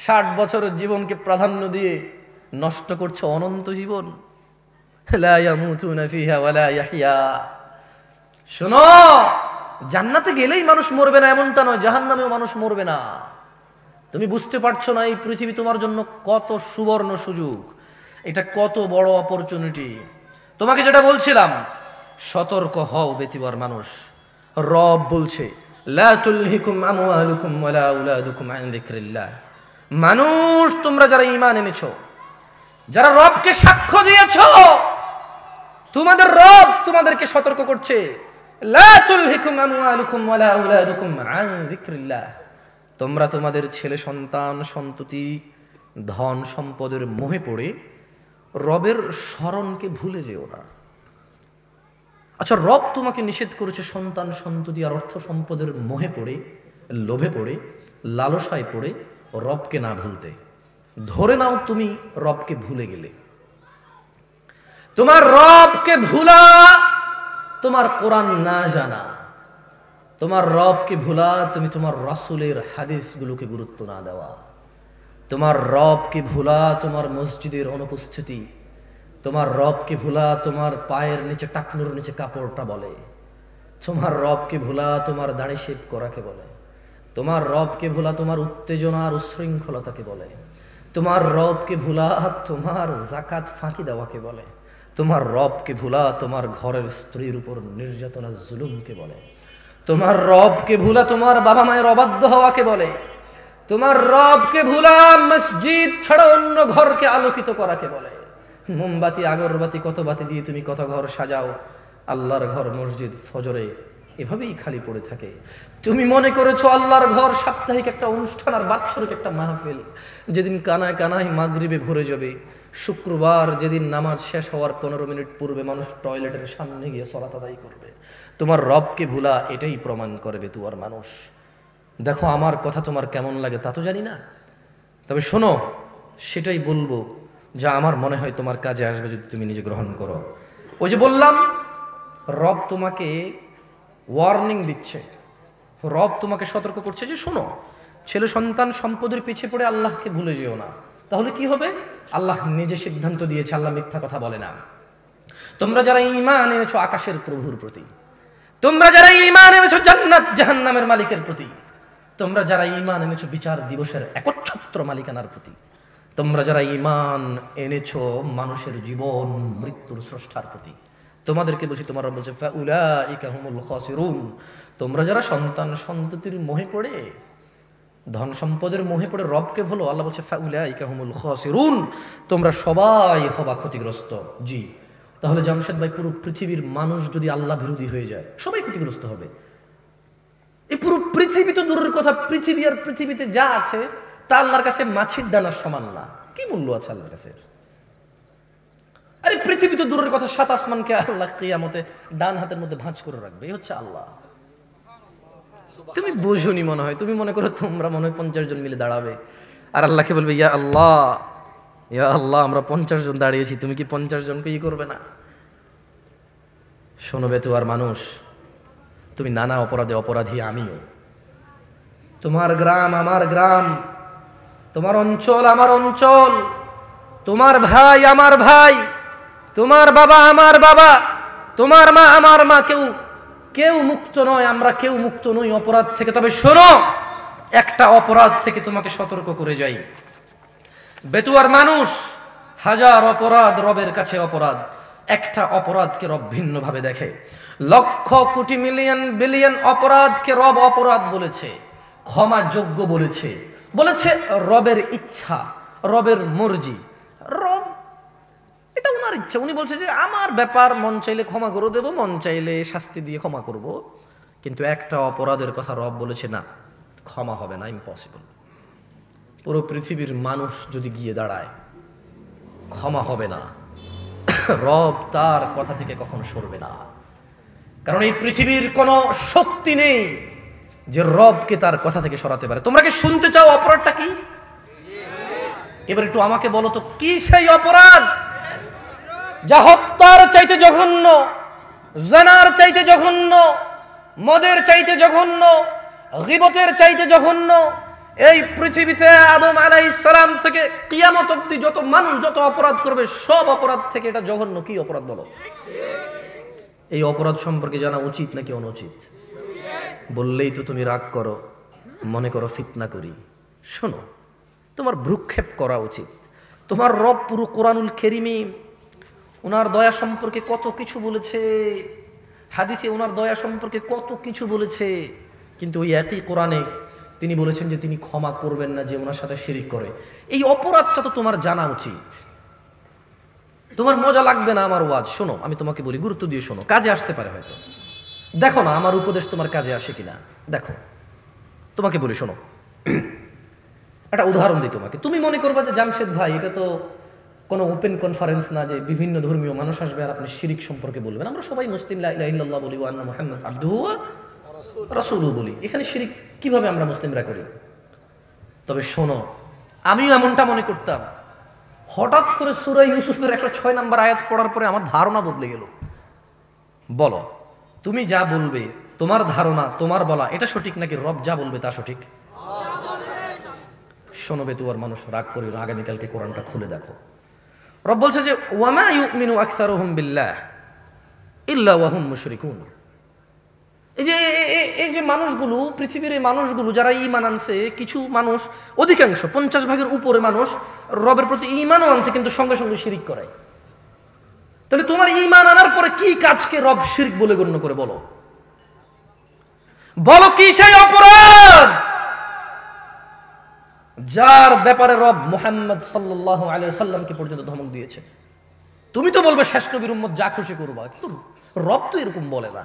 60 বছরের জীবনকে প্রাধান্য দিয়ে নষ্ট করছে অনন্ত জীবন। লা ইয়ামুতুনা ফিহা ওয়ালা ইয়াহইয়া। শোনো, জান্নাতে গেলেই মানুষ মরবে না এমনটা নয়, জাহান্নামেও মানুষ মরবে না। তুমি বুঝতে পারছো না এই পৃথিবী তোমার জন্য কত সুবর্ণ সুযোগ, এটা কত বড় অপরচুনিটি। তোমাকে যেটা বলছিলাম, সতর্ক হও বেতিবার মানুষ। রব বলছে লা তুলহিকুম আমওয়ালুকুম ওয়ালা আওলাদুকুম আন যিকরিল্লাহ। মানুষ, তোমরা যারা ঈমান এনেছো, যারা রবকে সাক্ষ্য দিয়েছো, তোমাদের রব তোমাদেরকে সতর্ক করছে, লা তুলহিকুম আমওয়ালুকুম ওয়ালা আওলাদুকুম আন যিকরিল্লাহ। তোমরা তোমাদের ছেলে সন্তান সন্ততি ধন সম্পদের মোহে পড়ে রবের স্মরণকে ভুলে যেও না। আচ্ছা, রব তোমাকে নিষেধ করেছে সন্তান সন্ততি আর অর্থ সম্পদের মোহে পড়ে, লোভে পড়ে, লালসায় পড়ে রবকে না ভুলতে। ধরে নাও তুমি রবকে ভুলে গেলে। তোমার রবকে ভুলা তোমার কোরআন না জানা, তোমার রবকে ভুলা তুমি তোমার রাসূলের হাদিসগুলোকে গুরুত্ব না দেওয়া, তোমার রবকে ভুলা তোমার মসজিদের অনুপস্থিতি, তোমার রবকে ভুলা তোমার পায়ের নিচে টাকনুর নিচে কাপড়টা বলে, তোমার রবকে ভুলা তোমার দাড়ি শেভ করাকে বলে, তোমার রবকে ভুলা তোমার উত্তেজনা আর উশৃঙ্খলতাকে বলে, তোমার রবকে ভুলা তোমার যাকাত ফাঁকি দেওয়াকে বলে, তোমার রবকে ভুলা তোমার ঘরের স্ত্রীর উপর নির্যাতনা জুলুমকে বলে, তোমার রবকে ভুলা তোমার বাবা মায়ের অবাধ্য হওয়াকে বলে, তোমার রবকে ভুলা মসজিদ ছাড়া অন্য ঘরকে আলোকিত করাকে বলে। মোমবাতি আগরবাতি কত বাতি দিয়ে তুমি কত ঘর সাজাও, আল্লাহর ঘর মসজিদ ফজরে এভাবেই খালি পড়ে থাকে। তুমি মনে করেছো আল্লাহর ঘর সাপ্তাহিক একটা অনুষ্ঠান আর বাৎসরিক একটা মাহফিল, যেদিন কানায় কানায় মাগরিবে ভরে যাবে। শুক্রবার যেদিন নামাজ শেষ হওয়ার 15 মিনিট পূর্বে মানুষ টয়লেটের সামনে গিয়ে সালাত আদায় করবে। তোমার রবকে ভুলা এটাই প্রমাণ করবে তুয়ার মানুষ। দেখো, আমার কথা তোমার কেমন লাগে তা তো জানি না, তবে শোনো, সেটাই বলবো যা আমার মনে হয় তোমার কাজে আসবে যদি তুমি নিজে গ্রহণ করো। ওই যে বললাম, রব তোমাকে ওয়ার্নিং দিচ্ছে, রব তোমাকে সতর্ক করছে যে শোনো, ছেলে সন্তান সম্পদের পিছে পড়ে আল্লাহকে ভুলে যেও না। তাহলে কি হবে? আল্লাহ নিজে সিদ্ধান্ত দিয়েছে, আল্লাহ মিথ্যা কথা বলে না। তোমরা যারা ঈমান এনেছো আকাশের প্রভুর প্রতি, তোমরা যারা ঈমান এনেছো জান্নাত জাহান্নামের মালিকের প্রতি, তোমরা যারা ঈমান এনেছো বিচার দিবসের একচ্ছত্র মালিকানার প্রতি, তোমরা যারা ঈমান এনেছো মানুষের জীবন মৃত্যুর স্রষ্টার প্রতি, তোমাদেরকে বলছি, তোমার রব বলছে ফাউলাইকা হুমুল খাসিরুন। তোমরা যারা সন্তান সন্ততির মোহে পড়ে, ধন সম্পদের মোহে পড়ে রবকে ভুলো, আল্লাহ বলছে ফাউলাইকা হুমুল খাসিরুন, তোমরা সবাই হবা ক্ষতিগ্রস্ত। জি, তাহলে জামশেদ ভাই, পুরো পৃথিবীর মানুষ যদি আল্লাহ বিরোধী হয়ে যায়, সবাই ক্ষতিগ্রস্ত হবে। এই পুরো পৃথিবী তো দূরের কথা, পৃথিবী আর পৃথিবীতে যা আছে তা আল্লাহর কাছে মাছির দানার সমান না। কি মূল্য আছে আল্লাহর কাছে? আরে পৃথিবী তো দূরের কথা, 7 আসমানকে আল্লাহ কিয়ামতে ডান হাতের মধ্যে ভাঁজ করে রাখবে, এই হচ্ছে আল্লাহ। তুমি বুঝুনি মনে হয়, তুমি মনে করো তোমরা মনে হয় 50 জন মিলে দাঁড়াবে আর আল্লাহকে বলবে ইয়া আল্লাহ, ইয়া আল্লাহ, আমরা 50 জন দাঁড়িয়েছি, তুমি কি 50 জনকে করবে না? শোনো বেতুয়ার মানুষ, তুমি নানা অপরাধে অপরাধী, আমিও। তোমার গ্রাম আমার গ্রাম, তোমার অঞ্চল আমার অঞ্চল, তোমার ভাই আমার ভাই, তোমার বাবা আমার বাবা, তোমার মা আমার মা, কেউ মুক্ত নয়, আমরা কেউ মুক্ত নই অপরাধ থেকে। তবে শোনো, একটা অপরাধ থেকে তোমাকে সতর্ক করে যাই। বেতুয়ার মানুষ, হাজার অপরাধ রবের কাছে অপরাধ, একটা অপরাধকে রব ভিন্নভাবে দেখে। লক্ষ কোটি মিলিয়ন বিলিয়ন অপরাধকে রব অপরাধ বলেছে, ক্ষমা যোগ্য বলেছে, বলেছে রবের ইচ্ছা, রবের মর্জি। রব এটা ওনার ইচ্ছা, উনি বলছে যে আমার ব্যাপার, মন চাইলে ক্ষমা করে দেব, মন চাইলে শাস্তি দিয়ে ক্ষমা করব। কিন্তু একটা অপরাধের কথা রব বলেছে না, ক্ষমা হবে না, ইম্পসিবল। পুরো পৃথিবীর মানুষ যদি গিয়ে দাঁড়ায়, ক্ষমা হবে না। রব তার কথা থেকে কখনো সরবে না, কারণ এই পৃথিবীর কোনো শক্তি নেই যে রবকে তার কথা থেকে সরাতে পারে। তোমরা কি শুনতে চাও অপরাধটা কি? এবার একটু আমাকে বলো তো, কি সেই অপরাধ যা হত্যার চাইতে জঘন্য, জানার চাইতে জঘন্য, মদের চাইতে জঘন্য, গীবতের চাইতে জঘন্য, এই পৃথিবীতে আদম আলাইহিস সালাম থেকে কিয়ামত অবধি যত মানুষ যত অপরাধ করবে সব অপরাধ থেকে এটা জঘন্য। কি অপরাধ বলো? এই অপরাধ সম্পর্কে জানা উচিত নাকি অনুচিত? বললেই তো তুমি রাগ করো, মনে করো ফিতনা করি। শোনো, তোমার ভ্রুক্ষেপ করা উচিত। তোমার রব পুরো কোরআনুল কারীমে ওনার দয়া সম্পর্কে কত কিছু বলেছে, হাদিসে ওনার দয়া সম্পর্কে কত কিছু বলেছে, কিন্তু ওই একই কোরআনে তিনি বলেছেন যে তিনি ক্ষমা করবেন না যে ওনার সাথে শিরিক করে। এই অপরাধটা তো তোমার জানা উচিত। তোমার মজা লাগবে না আমার ওয়াজ, শোনো আমি তোমাকে বলি, গুরুত্ব দিয়ে শোনো, কাজে আসতে পারে হয়তো। দেখো না আমার উপদেশ তোমার কাজে আসে কিনা, দেখো। তোমাকে বলি শোনো, একটা উদাহরণ দিই তোমাকে। তুমি মনে করবা যে জামশেদ ভাই এটা তো কোনো ওপেন কনফারেন্স না যে বিভিন্ন ধর্মীয় মানুষ আসবে আর আপনি শিরিক সম্পর্কে বলবেন। আমরা সবাই মুসলিম, লা ইলাহা ইল্লাল্লাহ বলি, ওয়া আন্না মুহাম্মাদ আবদুহু ওয়া রাসূলুহু বলি। এখানে শিরিক কিভাবে আমরা মুসলিমরা করি? তবে শোনো, আমিও এমনটা মনে করতাম। হঠাৎ করে সূরা ইউসুফের 106 নম্বর আয়াত পড়ার পরে আমার ধারণা বদলে গেল। বলো, তুমি যা বলবে, তোমার ধারণা, তোমার বলা এটা সঠিক নাকি রব যা বলবে তা সঠিক? শোনো বেতুয়ার মানুষ, রাগ করি না, আগামীকালকে কোরআনটা খুলে দেখো। রব বলছে যে ওয়ামা ইউমিনু আকসারুহুম বিল্লাহ ইল্লা ওয়া হুম মুশরিকুন। এই যে মানুষগুলো, পৃথিবীর এই মানুষগুলো যারা ঈমান আনছে, কিছু মানুষ, অধিকাংশ 50 ভাগের উপরে মানুষ রবের প্রতি ঈমানও আনছে কিন্তু সঙ্গে সঙ্গে শিরিক করে। তাহলে তোমার ঈমান আনার পরে কি কাজকে রব শিরক বলে গণ্য করে? বলো বলো কি সেই অপরাধ যার ব্যাপারে রব মুহাম্মদ সাল্লাল্লাহু আলাইহি ওয়াসাল্লামকে পর্যন্ত ধমক দিয়েছে? তুমি তো বলবে শেষ নবীর উম্মত যা খুশি করবা, কিন্তু রব তো এরকম বলে না।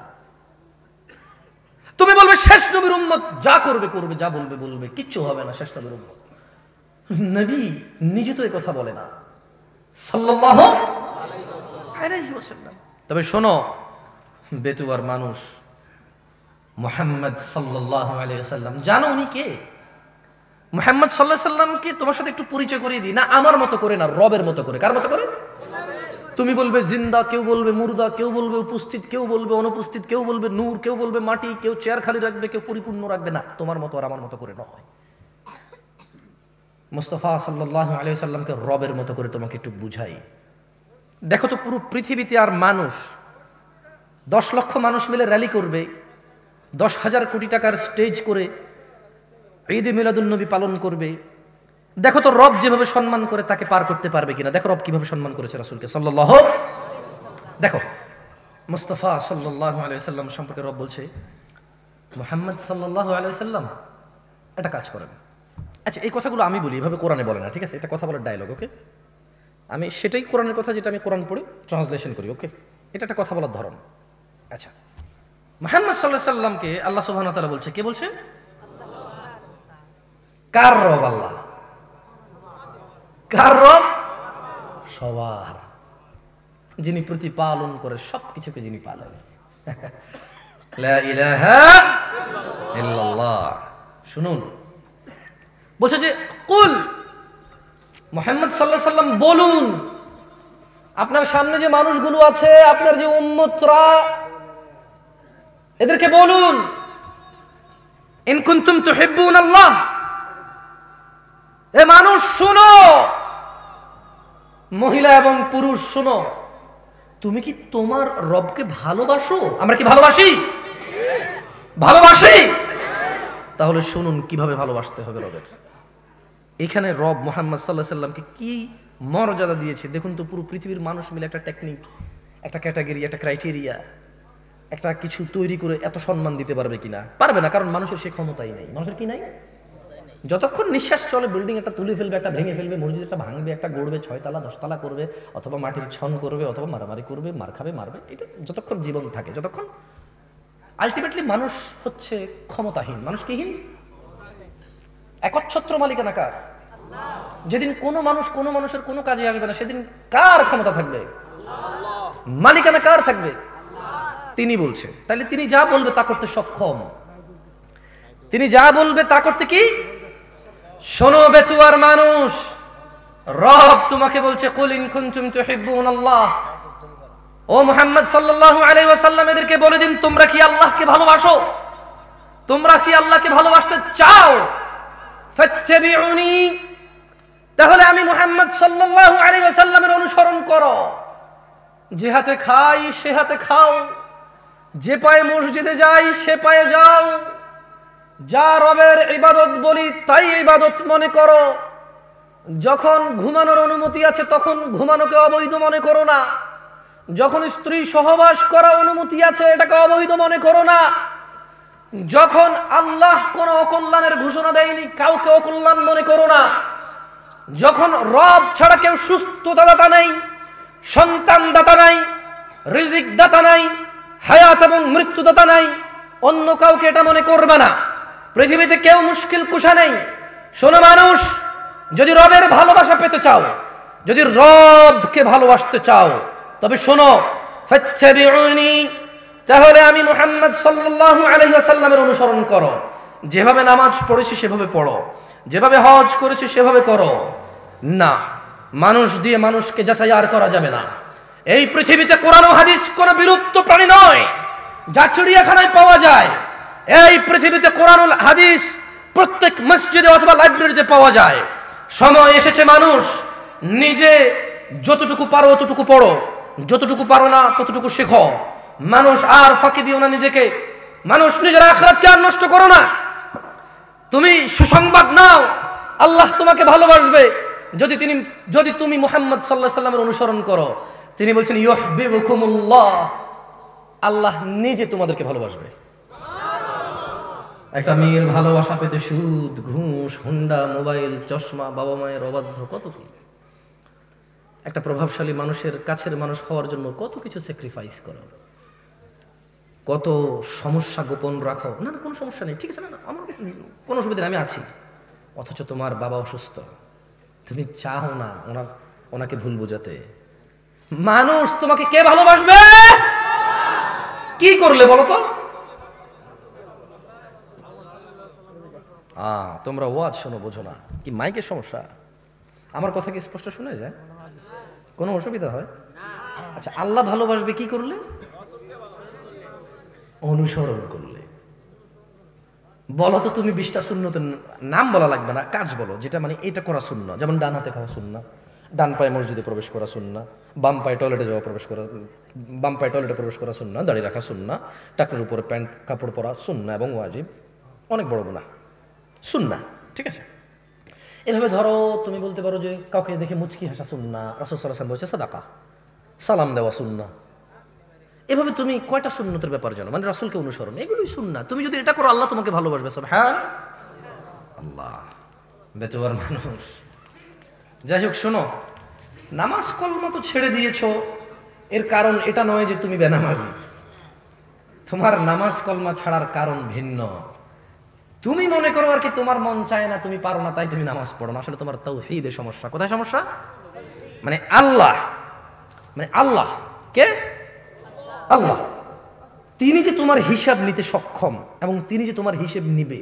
তুমি বলবে শেষ নবীর উম্মত যা করবে করবে, যা বলবে বলবে, কিচ্ছু হবে না শেষ নবীর উম্মত। নবী নিজে তো এই কথা বলে না সাল্লাল্লাহু আলাইহি ওয়াসাল্লাম। তবে শোনো বেতুয়ার মানুষ, মুহাম্মদ সাল্লাল্লাহু আলাইহি ওয়াসাল্লাম জানো উনি কে? মুহাম্মদ সাল্লাল্লাহু আলাইহি ওয়াসাল্লামকে তোমার সাথে একটু পরিচয় করিয়ে দিই না, আমার মতো করে না, রবের মতো করে। কার মতো করে? তুমি বলবে জিন্দা, কেউ বলবে মুর্দা, কেউ বলবে উপস্থিত, কেউ বলবে অনুপস্থিত, কেউ বলবে নূর, কেউ বলবে মাটি, কেউ চেয়ার খালি রাখবে, কেউ পরিপূর্ণ রাখবে। না, তোমার মতো আর আমার মতো করে নয়। মুস্তাফা সাল্লাল্লাহু আলাইহি ওয়াসাল্লামকে রবের মতো করে তোমাকে একটু বুঝাই। দেখো তো পুরো পৃথিবীতে আর মানুষ 10 লক্ষ মানুষ মিলে র্যালি করবে, 10,000 কোটি টাকার স্টেজ করে ঈদে মিলাদুন নবী পালন করবে। দেখো তো রব যেভাবে সম্মান করে তাকে পার করতে পারবে কিনা। দেখো রব কিভাবে সম্মান করেছে রাসূলকে সাল্লাল্লাহু। দেখো মুস্তাফা সাল্লাল্লাহু আলাইহি ওয়াসাল্লাম সম্পর্কে রব বলছে, মুহাম্মদ সাল্লাল্লাহু আলাইহি ওয়াসাল্লাম একটা কাজ করেন। আচ্ছা এই কথাগুলো আমি বলি, এভাবে কোরআনে বলে না, ঠিক আছে? এটা কথা বলার ডায়লগ, ওকে? আমি সেটাই কোরআনের কথা যেটা আমি কোরআন পড়ি ট্রান্সলেশন করি, ওকে? এটা একটা কথা বলার ধরন। আচ্ছা, মুহাম্মদ সাল্লাল্লাহু আলাইহি ওয়াসাল্লামকে আল্লাহ সুবহানাহু ওয়া তাআলা বলছে, কে বলছে? কার রব? আল্লাহ। কার রব? সবার, যিনি প্রতিপালন করে সবকিছুকে, যিনি পালন। লা ইলাহা ইল্লাল্লাহ। শুনুন, বলছে যে কুল, মুহাম্মদ সাল্লাল্লাহু আলাইহি ওয়াসাল্লাম বলুন, আপনার সামনে যে মানুষগুলো আছে, আপনার যে উম্মতরা, এদেরকে বলুন, ইন কুনতুম তুহিব্বুনাল্লাহ, এ মানুষ শুনো, মহিলা এবং পুরুষ শুনো, তুমি কি তোমার রবকে ভালোবাসো? আমরা কি ভালোবাসি? ভালোবাসি। তাহলে শুনুন কিভাবে ভালোবাসতে হবে রবের। এখানে রব মুহাম্মদ সাল্লাল্লাহু আলাইহি ওয়াসাল্লামকে কি মর্যাদা দিয়েছে দেখুন তো। পুরো পৃথিবীর মানুষ মিলে একটা টেকনিক, একটা ক্যাটাগরি, একটা ক্রাইটেরিয়া, একটা কিছু তৈরি করে এত সম্মান দিতে পারবে কিনা? পারবে না, কারণ মানুষের সে ক্ষমতাই নেই। মানুষের কি নাই? যতক্ষণ নিঃশ্বাস চলে বিল্ডিং একটা তুলে ফেলবে, একটা ভেঙে ফেলবে, মসজিদ একটা ভাঙবে, একটা গড়বে, 6 তলা 10 তলা করবে, অথবা মাটির ছন করবে, অথবা মারামারি করবে, মার খাবে, মারবে। এটা যতক্ষণ জীবন থাকে, যতক্ষণ আলটিমেটলি মানুষ হচ্ছে ক্ষমতাহীন। মানুষ কিহীন? একচ্ছত্র মালিকানা কার? যেদিন কোনো মানুষ কোনো মানুষের কোনো কাজে আসবে না, সেদিন কার ক্ষমতা থাকবে? মালিকানা কার থাকবে? তিনি বলছে। তাহলে তিনি যা বলবে তা করতে সক্ষম। তিনি যা বলবে তা করতে কি? শোনো বেতুয়ার মানুষ, রব তোমাকে বলছে, কুল ইন কুনতুম তুহিব্বুনাল্লাহ, ও মুহাম্মদ সাল্লাল্লাহু আলাইহি ওয়াসাল্লাম এদেরকে বলে দিন, তোমরা কি আল্লাহকে ভালোবাসো? তোমরা কি আল্লাহকে ভালোবাসতে চাও? ফাত্তাবিউনি, তাহলে আমি মুহাম্মদ সাল্লাল্লাহু আলাইহি ওয়াসাল্লামের অনুসরণ করো। যে হাতে খাই সে হাতে খাও, যে পায়ে মসজিদে যাই সে পায়ে যাও, যা রবের ইবাদত বলি তাই ইবাদত মনে করো। যখন ঘুমানোর অনুমতি আছে তখন ঘুমানোকে অবৈধ মনে করো না। যখন স্ত্রী সহবাস করা অনুমতি আছে এটাকে অবৈধ মনে করো না। যখন আল্লাহ কোন অকল্যাণের ঘোষণা দেয়নি কাউকে অকল্যাণ মনে করো না। যখন রব ছাড়া কেউ সুস্থতা দাতা নাই, সন্তান দাতা নাই, রিজিক দাতা নাই, হায়াত এবং মৃত্যু দাতা নাই, অন্য কাউকে এটা মনে করবে না। পৃথিবীতে কেউ মুশকিল কুশা নেই। শোনো মানুষ, যদি রবের ভালোবাসা পেতে চাও, যদি রবকে ভালোবাসতে চাও, তবে শোনো, ফাত্তাবিউনি, তাহলে আমি মুহাম্মদ সাল্লাল্লাহু আলাইহি ওয়াসাল্লামের অনুসরণ করো। যেভাবে নামাজ পড়েছি সেভাবে পড়ো, যেভাবে হজ করেছি সেভাবে করো। না, মানুষ দিয়ে মানুষকে যাচাই আর করা যাবে না। এই পৃথিবীতে কোরআন ও হাদিস কোনো বিলুপ্ত প্রাণী নয়, যা চিড়িয়াখানায় পাওয়া যায়। এই পৃথিবীতে কোরআন ও হাদিস প্রত্যেক মসজিদে অথবা লাইব্রেরিতে পাওয়া যায়। সময় এসেছে মানুষ নিজে যতটুকু পারো ততটুকু পড়ো, যতটুকু পারো না ততটুকু শেখো। মানুষ আর ফাঁকি দিও না নিজেকে। মানুষ নিজের আখিরাতকে আর নষ্ট করো না। তুমি সুসংবাদ নাও, আল্লাহ তোমাকে ভালোবাসবে যদি তুমি মুহাম্মদ সাল্লাল্লাহু আলাইহি ওয়াসাল্লামের অনুসরণ করো। তিনি বলছেন ইউহিব্বুকুমুল্লাহ, আল্লাহ নিজে তোমাদেরকে ভালোবাসবে। একটা মেয়ের ভালোবাসা পেতে সুদ, ঘুষ, হুন্ডা, মোবাইল, চশমা, বাবা মায়ের অবাধ্য, কত কি। একটা প্রভাবশালী মানুষের কাছের মানুষ হওয়ার জন্য কত কিছু স্যাক্রিফাইস করো, কত সমস্যা গোপন রাখো। না না, কোনো সমস্যা নেই, ঠিক আছে, না না আমার কোনো অসুবিধা নেই, আমি আছি। অথচ তোমার বাবা অসুস্থ, তুমি চাও না ওনাকে ভুল বোঝাতে। মানুষ তোমাকে কে ভালোবাসবে? কি করলে বলো তো? তোমরা ওয়াজ শোনো, বোঝো না কি? মাইকের সমস্যা? আমার কথা কি স্পষ্ট শোনা যায়? কোনো অসুবিধা হয়? আচ্ছা, আল্লাহ ভালোবাসবে কি করলে? অনুসরণ করলে। বলো তো তুমি 20টা সুন্নতের নাম বলা লাগবে না, কাজ বলো যেটা মানে এটা করা সুন্নাহ। যেমন ডান হাতে খাওয়া সুন্নাহ, ডান পায়ে মসজিদে প্রবেশ করা সুন্নাহ, বাম পায়ে টয়লেটে প্রবেশ করা সুন্নাহ, দাড়ি রাখা সুন্নাহ, টাকনুর উপরে প্যান্ট কাপড় পরা সুন্নাহ এবং ওয়াজিব। অনেক বড় গুনাহ, সুন্নাহ, ঠিক আছে। এভাবে ধরো তুমি বলতে পারো যে কাউকে দেখে মুচকি হাসা সুন্নাহ, রাসূল সাল্লাল্লাহু আলাইহি ওয়াসাল্লাম বলেছে সাদাকা, সালাম দেওয়া সুন্নাহ। এভাবে তুমি কয়টা সুন্নতের ব্যাপার জানো? মানে রাসূলকে অনুসরণ, এগুলোই সুন্নাহ। তুমি যদি এটা করো আল্লাহ তোমাকে ভালোবাসবে। সুবহানাল্লাহ, বেতোয়ার মানুষ। যাই হোক, শোনো, নামাজ কলমা তো ছেড়ে দিয়েছো, এর কারণ এটা নয় যে তুমি বেনামাজি। তোমার নামাজ কলমা ছাড়ার কারণ ভিন্ন। তুমি মনে করো আর কি তোমার মন চায় না, তুমি পারো না, তাই তুমি নামাজ পড়ো না। আসলে তোমার তাওহীদে সমস্যা। কোথায় সমস্যা? মানে আল্লাহ কে? আল্লাহ। তিনি যে তোমার হিসাব নিতে সক্ষম এবং তিনি যে তোমার হিসেব নিবে,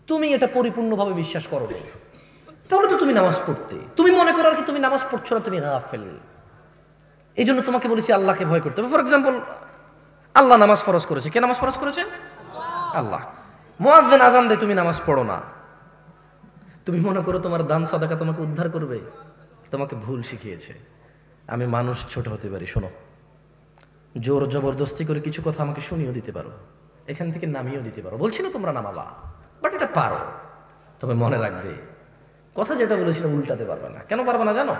তুমি এটা পরিপূর্ণভাবে বিশ্বাস করো না, তাহলে তো তুমি নামাজ পড়তে। তুমি মনে করো আর কি তুমি নামাজ পড়ছো না, তুমি গাফেল। এই জন্য তোমাকে বলেছি আল্লাহকে ভয় করতে হবে। ফর এক্সাম্পল, আল্লাহ নামাজ ফরজ করেছে। কে নামাজ ফরজ করেছে? আল্লাহ। মুয়াজ্জিন আযান দেয়, তুমি নামাজ পড়ো না। তুমি মনে করো তোমার দান সাদাকা তোমাকে উদ্ধার করবে। তোমাকে ভুল শিখিয়েছে। আমি মানুষ, ছোট হতে পারি। শোনো, জোর জবরদস্তি করে কিছু কথা আমাকে শুনিয়েও দিতে পারো, এখান থেকে নামিয়েও দিতে পারো। বলছি না তোমরা নামাবা, বাট এটা পারো। তবে মনে রাখবে, কথা যেটা বলেছিলাম উল্টাতে পারবে না। কেন পারবে না জানো?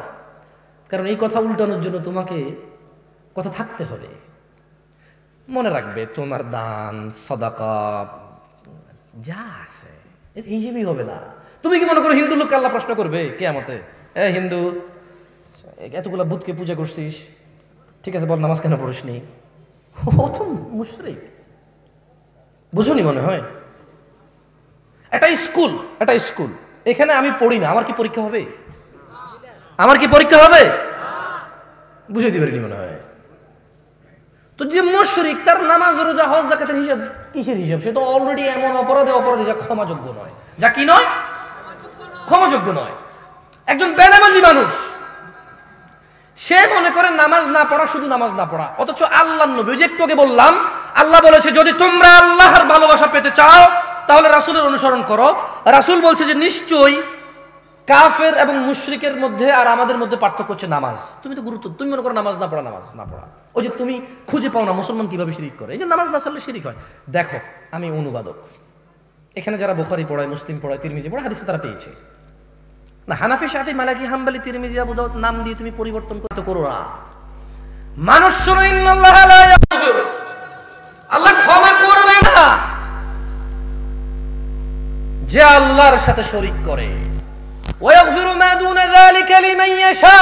কারণ এই কথা উল্টানোর জন্য তোমাকে কথা থাকতে হবে। মনে রাখবে, তোমার দান সাদাকা যা আছে এর হিসেবেই হবে না। তুমি কি মনে করো হিন্দু লোককে আল্লাহ প্রশ্ন করবে কিয়ামতে, এ হিন্দু, এতগুলা বুতকে পূজা করছিস, ঠিক আছে বল নামাজ কেন পড়িসনি? ও তো মুশরিক। বুঝুনি মনে হয়? একটা স্কুল, এখানে আমি পড়ি না, আমার কি পরীক্ষা হবে? বুঝাইতে পারিনি মনে হয়। তো যে মুশরিক, তার নামাজ রোজা হজ যাকাতের হিসাব কিসের হিসাব? সে তো অলরেডি এমন অপরাধী যা ক্ষমাযোগ্য নয়, যা কি নয়, ক্ষমাযোগ্য নয়। একজন বেনামাজি মানুষ, সে মনে করে নামাজ না পড়া শুধু নামাজ না পড়া, অথচ আল্লাহর নবী, যে একটু আগে বললাম, আল্লাহ বলেছে যদি তোমরা আল্লাহর ভালোবাসা পেতে চাও তাহলে রাসূলের অনুসরণ করো। রাসূল বলছে যে নিশ্চয়ই কাফের এবং মুশরিকের মধ্যে আর আমাদের মধ্যে পার্থক্য হচ্ছে নামাজ। তুমি তো গুরুত্ব, তুমি মনে করো নামাজ না পড়া। ওই যে তুমি খুঁজে পাও না মুসলমান কিভাবে শিরিক করে, এই যে নামাজ না ছাড়লে শিরিক হয়। দেখো আমি অনুবাদক, এখানে যারা বুখারী পড়ায়, মুসলিম পড়ায়, তিরমিজি পড়ায়, হাদিসে তারা পেয়েছে না। হানাফি, শাফি, মালিকি, হাম্বলি, তিরমিজি, আবু দাউদ নাম দিয়ে তুমি পরিবর্তন করতে করো না। মানুষ শোনো, ইন্নাল্লাহ লা ইয়াগফির, আল্লাহ ক্ষমা করবে না যে আল্লাহর সাথে শরীক করে। ওয়াগফিরু মা দুনা যালিকা লিমান ইয়াশা।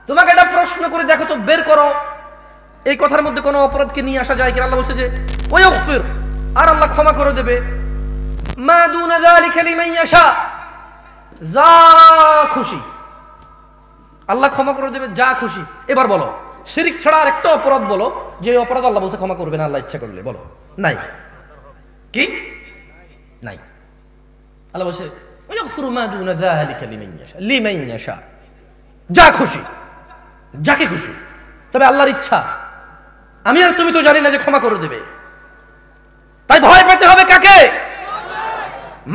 তোমাকে একটা প্রশ্ন করে দেখো তো, বের করো এই কথার মধ্যে কোনো অপরাধকে নিয়ে আসা যায় কিনা। আল্লাহ বলছে যে ওয়াগফির, আর আল্লাহ ক্ষমা করে দেবে, মা দুনা যালিকা লিমান ইয়াশা, যা খুশি আল্লাহ ক্ষমা করে দেবে, যা খুশি। এবার বলো শিরিক ছাড়া আর একটা অপরাধ বলো যে অপরাধ আল্লাহ বলছে ক্ষমা করবে না আল্লাহ ইচ্ছা করলে, বলো। নাই, কি নাই। আল্লাহ বলছে ওয়াগফিরু মা দুনা যালিকা লিমান ইয়াশা, যা খুশি, যাকে খুশি। তবে আল্লাহর ইচ্ছা আমি আর তুমি তো জানি না যে ক্ষমা করে দেবে, তাই ভয় পেতে হবে কাকে?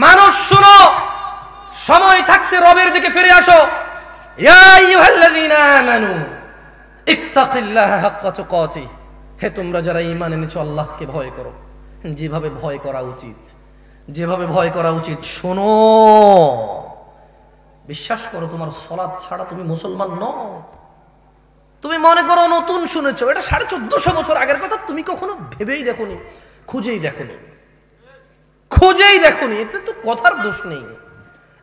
মানুষ শুনো, সময় থাকতে রবের দিকে ফিরে আসো। ইয়া আইয়ুহাল্লাযীনা আমানু ইত্তাকিল্লাহা হাক্কা তুকাতিহ, হে তোমরা যারা ঈমান এনেছো আল্লাহকে ভয় করো যেভাবে ভয় করা উচিত, যেভাবে ভয় করা উচিত। শোনো, বিশ্বাস করো তোমার সালাত ছাড়া তুমি মুসলমান নও। তুমি মনে করো নতুন শুনেছো, এটা 1450 বছর আগের কথা, তুমি কখনো ভেবেই দেখোনি, খুঁজেই দেখোনি। এতে তো কথার দোষ নেই,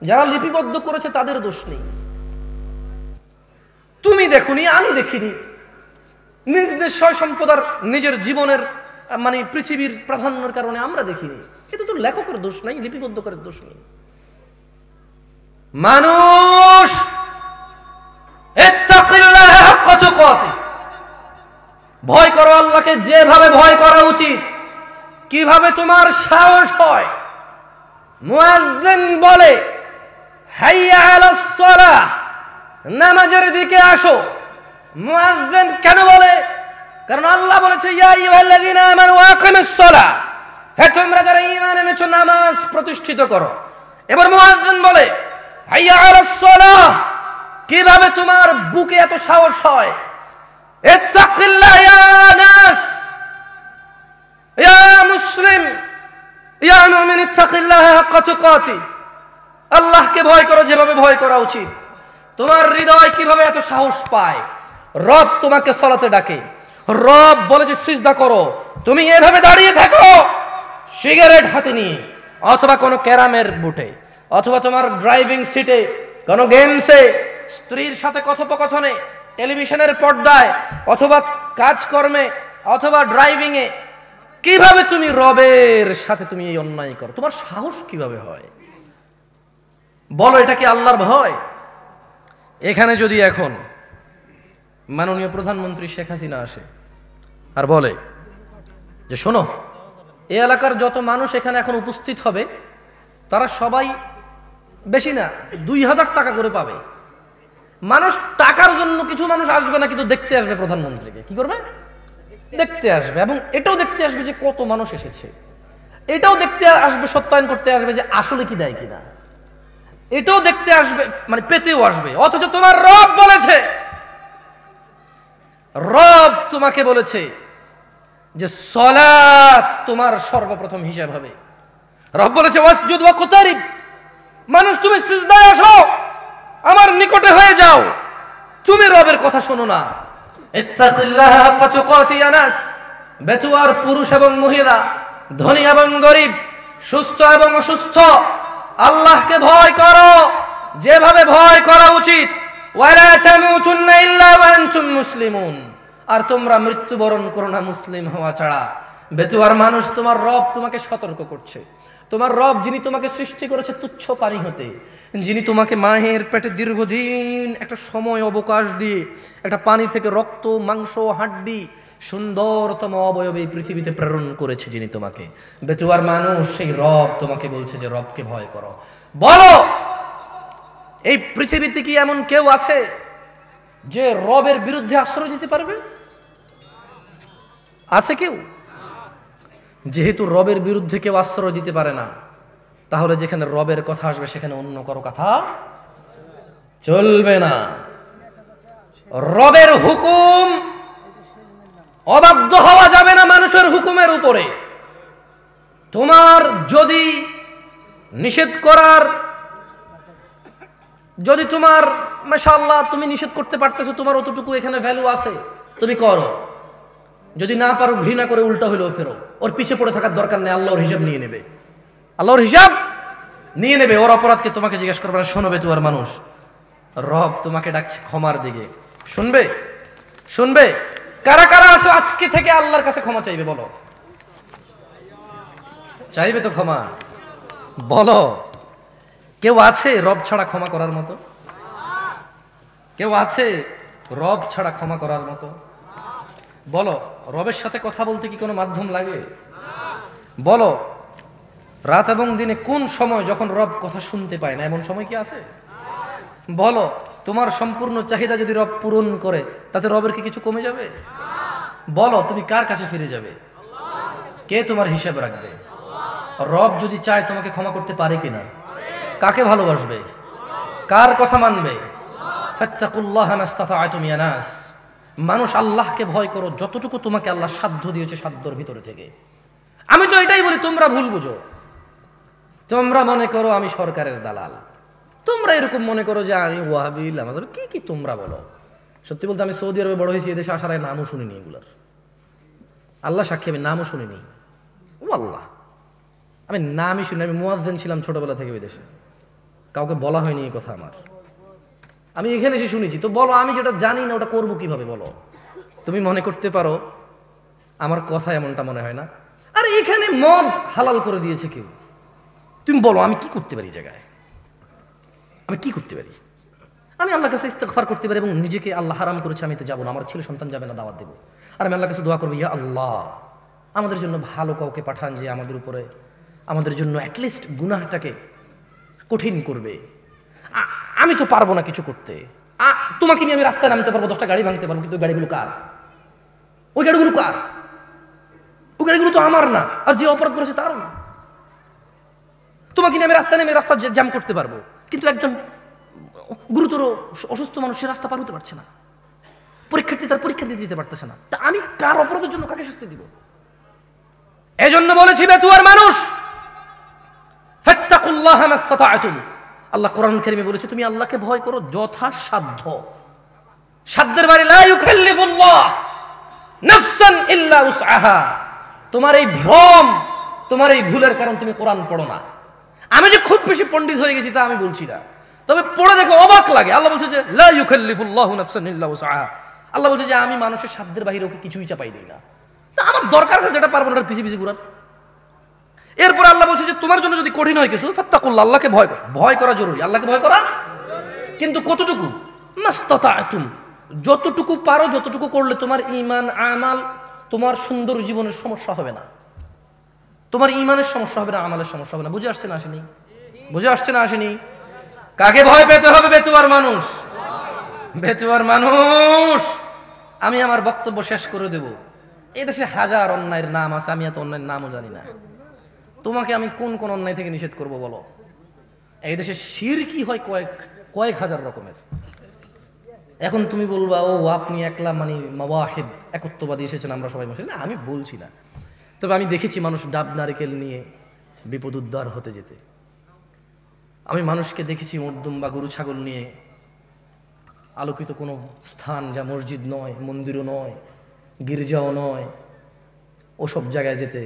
যারা লিপিবদ্ধ করেছে তাদের দোষ নেই। তুমি দেখোনি, আমি দেখিনি, নিজ নিশ্চয় সম্পদার নিজের জীবনের মানে পৃথিবীর প্রাধান্যের কারণে আমরা দেখিনি। এতে তো লেখকের দোষ নাই, লিপিবদ্ধকারের দোষ নেই। মানুষ ইত্তাকিল্লাহা হাক্কা তুকাতিহ, ভয় করো আল্লাহকে যেভাবে ভয় করা উচিত। কিভাবে তোমার সাহস হয়? মুয়াজ্জিন বলে হাইয়া আলাস সালাহ, নামাজের দিকে আসো। মুয়াজ্জিন কেন বলে? কারণ আল্লাহ বলেছে ইয়া আইয়ুহাল্লাযীনা আমানু আকিমিস সালাহ, হে তোমরা যারা ঈমান এনেছো নামাজ প্রতিষ্ঠিত করো। এবার মুয়াজ্জিন বলে হাইয়া আলাস সালাহ, কিভাবে তোমার বুকে এত সাহস হয়? ইত্তাকিল্লাহ ইয়া নাস, ইয়া মুসলিম, ইয়া মুমিন, ইত্তাকিল্লাহা হাক্কা তুকাতিহ, আল্লাহকে ভয় করো যেভাবে ভয় করা উচিত। তোমার হৃদয় কিভাবে এত সাহস পায়? রব তোমাকে সালাতে ডাকে, রব বলে যে সিজদা করো, তুমি এভাবে দাঁড়িয়ে থাকো সিগারেট হাতে নিয়ে, অথবা কোনো ক্যারামের বুটে, অথবা তোমার ড্রাইভিং সিটে, কোনো গেমসে, স্ত্রীর সাথে কথোপকথনে, টেলিভিশনের পর্দায়, অথবা কাজকর্মে, অথবা ড্রাইভিং এ। কিভাবে তুমি রবের সাথে তুমি এই অন্যায় করো? তোমার সাহস কিভাবে হয়? বলো, এটা কি আল্লাহর ভয়? এখানে যদি এখন মাননীয় প্রধানমন্ত্রী শেখ হাসিনা আসে আর বলে যে শোনো, এই এলাকার যত মানুষ এখানে এখন উপস্থিত হবে তারা সবাই বেশি না 2000 টাকা করে পাবে। মানুষ টাকার জন্য, কিছু মানুষ আসবে না কিন্তু দেখতে আসবে প্রধানমন্ত্রীকে। কি করবে? দেখতে আসবে, এবং এটাও দেখতে আসবে যে কত মানুষ এসেছে, এটাও দেখতে আসবে, সত্যায়ন করতে আসবে যে আসলে কি দেয় কিনা, এটাও দেখতে আসবে, মানে পেতেও আসবে। অথচ তোমার রব বলেছে, রব তোমাকে বলেছে যে সালাত তোমার সর্বপ্রথম হিসাব হবে। রব বলেছে ওয়াসজুদ ওয়াকতারিব, মানুষ তুমি সিজদায় আসো, আমার নিকটে হয়ে যাও। তুমি রবের কথা শোনো না। ইত্তাকিল্লাহা হাক্কা তুকাতিহ ইয়া নাস, বেতুয়ার পুরুষ এবং মহিলা, ধনী এবং গরিব, সুস্থ এবং অসুস্থ, আল্লাহকে ভয় করো যেভাবে ভয় করা উচিত। ওয়ালা তামুতুন্না ইল্লা ওয়া আনতুম মুসলিমুন, আর তোমরা মৃত্যুবরণ করো না মুসলিম হওয়া ছাড়া। বেতুয়ার মানুষ, তোমার রব তোমাকে সতর্ক করছে। তোমার রব যিনি তোমাকে সৃষ্টি করেছে তুচ্ছ পানি হতে, যিনি তোমাকে মায়ের পেটে দীর্ঘদিন একটা সময় অবকাশ দিয়ে একটা পানি থেকে রক্ত, মাংস, হাড্ডি, সুন্দরতম অবয়বে এই পৃথিবীতে প্রেরণ করেছে, যিনি তোমাকে, বেতুয়ার মানুষ, সেই রব তোমাকে বলছে যে রবকে ভয় করো। বলো, এই পৃথিবীতে কি এমন কেউ আছে যে রবের বিরুদ্ধে আশ্রয় দিতে পারবে? আছে কেউ? যেহেতু রবের বিরুদ্ধে কেউ আশ্রয় দিতে পারে না, তাহলে যেখানে রবের কথা আসবে সেখানে অন্য কারো কথা চলবে না। রবের হুকুম অবাধ্য হওয়া যাবে না মানুষের হুকুমের উপরে। তোমার যদি নিষেধ করার, যদি তোমার মাশাআল্লাহ তুমি নিষেধ করতে পারতেছো, তোমার অতটুকু এখানে ভ্যালু আছে, তুমি করো। যদি না পারো ঘৃণা করে উল্টা হইলেও ফেরো, ওর পিছে পড়ে থাকার দরকার নেই, আল্লাহর হিসাব নিয়ে নেবে, আল্লাহর হিসাব নিয়ে নেবে। ওর অপরাধকে তোমাকে জিজ্ঞেস করবে না। শোনো বেতুয়ার মানুষ, রব তোমাকে ডাকছে ক্ষমার দিকে, শুনবে? শুনবে? কারা কারা আছো আজকে থেকে আল্লাহর কাছে ক্ষমা চাইবে? বলো, চাইবে তো ক্ষমা? বলো, কেউ আছে রব ছাড়া ক্ষমা করার মতো? কেউ আছে রব ছাড়া ক্ষমা করার মতো? বলো, রবের সাথে কথা বলতে কি কোনো মাধ্যম লাগে? বলো, রাত এবং দিনে কোন সময় যখন রব কথা শুনতে পায় না, এমন সময় কি আছে? বলো, তোমার সম্পূর্ণ চাহিদা যদি রব পূরণ করে, তাতে রবের কি কিছু কমে যাবে? বলো, তুমি কার কাছে ফিরে যাবে? কে তোমার হিসাব রাখবে? রব যদি চায় তোমাকে ক্ষমা করতে পারে কিনা? কাকে ভালোবাসবে? কার কথা মানবে? ফাত্তাকুল্লাহা মাস্তাতা'তুম ইয়া নাস। মানুষ, আল্লাহকে ভয় করো যতটুকু তোমাকে আল্লাহ সাধ্য দিয়েছে, সাধ্যর ভিতরে থেকে। আমি তো এটাই বলি, তোমরা ভুল বুঝো। তোমরা মনে করো আমি সরকারের দালাল, তোমরা এরকম মনে করো যে আমি ওয়াহাবি লামাজ, কি কি তোমরা বলো। সত্যি বলতে আমি সৌদি আরবে বড় হয়েছি, এদেশে আসার আগে নামও শুনিনি এগুলার। আল্লাহ সাক্ষী, আমি নামও শুনিনি। ও আল্লাহ, আমি নামই শুনি। আমি মুয়াজ্জিন ছিলাম ছোটবেলা থেকে ওই দেশে, কাউকে বলা হয়নি এই কথা আমার। আমি এখানে এসে শুনেছি। তো বলো, আমি যেটা জানি না ওটা করবো কিভাবে? বলো। তুমি মনে করতে পারো আমার কথা এমনটা মনে হয় না? আর এখানে মদ হালাল করে দিয়েছে কেউ, তুমি বলো আমি কি করতে পারি? জায়গায় আমি কি করতে পারি? আমি আল্লাহর কাছে ইস্তেগফার করতে পারি এবং নিজেকে, আল্লাহ হারাম করেছে আমি তো যাবো না, আমার ছেলে সন্তান যাবে না, দাওয়াত দেবো। আর আমি আল্লাহর কাছে দোয়া করবো, ইয়া আল্লাহ আমাদের জন্য ভালো কাউকে পাঠান যে আমাদের উপরে, আমাদের জন্য অ্যাটলিস্ট গুনাহটাকে কঠিন করবে। আমি তো পারবো না কিছু করতে। তোমাকে নিয়ে আমি রাস্তায় নামতে পারবো, 10টা গাড়ি ভাঙতে পারবো, কিন্তু গাড়িগুলো কার? ওই গাড়িগুলো কার? ওই গাড়িগুলো তো আমার না, আর যে অপরাধ করেছে তারও না। তোমাকে নিয়ে আমি রাস্তায় নেমে রাস্তা জ্যাম করতে পারবো, কিন্তু একজন গুরুতর অসুস্থ মানুষ সে রাস্তা পার হতে পারছে না, পরীক্ষার্থী তার পরীক্ষা দিতে যেতে পারতেছে না। তা আমি কার অপরাধের জন্য কাকে শাস্তি দিব? এজন্য বলেছি বেতুয়ার মানুষ, ফাত্তাকুল্লাহা মাস্তাতা'তুম। আল্লাহ কোরআন কারীমে বলেছে তুমি আল্লাহকে ভয় করো যথাসাধ্য। সাধ্যের বাইরে লা ইউকাল্লিফুল্লাহ নাফসান ইল্লা উসআহা। তোমার এই ভ্রম, তোমার এই ভুলের কারণ তুমি কোরআন পড়ো না। আমি যে খুব বেশি পণ্ডিত হয়ে গেছি তা আমি বলছি না, তবে পড়ে দেখো অবাক লাগে। আল্লাহ বলছে যে লা ইউকাল্লিফুল্লাহু নাফসান ইল্লা উসআহা। আল্লাহ বলছে যে আমি মানুষের সাধ্যের বাইরে ওকে কিছুই চাপাই দিই না। তা আমার দরকার আছে যেটা পারবো না ওটার পিছে পিছে ঘুরান। এরপর আল্লাহ বলছে যে তোমার জন্য যদি কঠিন হয় কিছু, ফাত্তাকুল্লাহ, আল্লাহকে ভয় করো। ভয় করা জরুরি, আল্লাহকে ভয় করা, কিন্তু কতটুকু? মাস্তাতা'তুম, যতটুকু পারো, যতটুকু করলে তোমার ঈমান আমাল, তোমার সুন্দর জীবনের সমস্যা হবে না, তোমার ঈমানের সমস্যা হবে না, আমালের সমস্যা হবে না। বুঝে আসছে না আসেনি? বুঝে আসছে না আসেনি? কাকে ভয় পেতে হবে? বেতুয়ার মানুষ, বেতুয়ার মানুষ। আমি আমার বক্তব্য শেষ করে দেব। এই দেশে হাজার অন্যায়ের নাম আছে, আমি এত অন্যায়ের নামও জানি না। তোমাকে আমি কোন কোন অন্যায় থেকে নিষেধ করব বলো? এই দেশে শিরকি হয় কয়েক হাজার রকমের। এখন তুমি বলবা ও আপনি একলা মানে মাওয়াহিদ একত্ববাদী এসেছেন, আমরা সবাই বসে না। আমি বলছি না, তবে আমি দেখেছি মানুষ ডাব নারকেল নিয়ে বিপদ উদ্ধার হতে যেতে। আমি মানুষকে দেখেছি মর্দুম বা গরু ছাগল নিয়ে আলোকিত কোনো স্থান, যা মসজিদ নয়, মন্দিরও নয়, গির্জাও নয়, ওসব জায়গায় যেতে,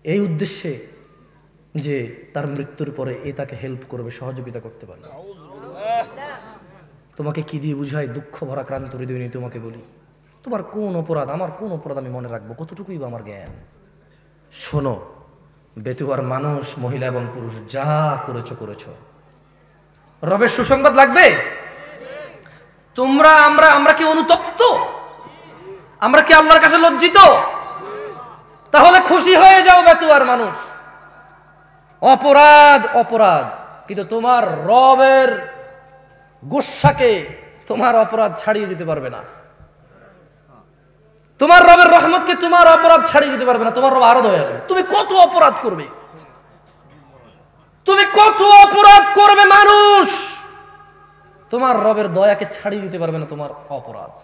এই উদ্দেশ্যে যে তার মৃত্যুর পরে এ তাকে হেল্প করবে, সহযোগিতা করতে পারে। তোমাকে কি দিয়ে বুঝাই? দুঃখ ভরা ক্রান্ত হৃদয় নিয়ে তোমাকে বলি, তোমার কোন অপরাধ, আমার কোন অপরাধ আমি মনে রাখবো? কতটুকুই বা আমার জ্ঞান? শোনো বেতুয়ার মানুষ, মহিলা এবং পুরুষ, যা করেছো করেছো। রবের সুসংবাদ লাগবে? তোমরা আমরা কি অনুতপ্ত? আমরা কি আল্লাহর কাছে লজ্জিত? তাহলে খুশি হয়ে যাও বেতুয়ার মানুষ। অপরাধ অপরাধ, কিন্তু তোমার রবের গুসাকে তোমার অপরাধ ছাড়িয়ে যেতে পারবে না। তোমার রবের রহমতকে তোমার অপরাধ ছাড়িয়ে যেতে পারবে না, তোমার রব আরো দয়া করবে। তুমি কত অপরাধ করবে, তুমি কত অপরাধ করবে মানুষ, তোমার রবের দয়াকে ছাড়িয়ে যেতে পারবে না তোমার অপরাধ।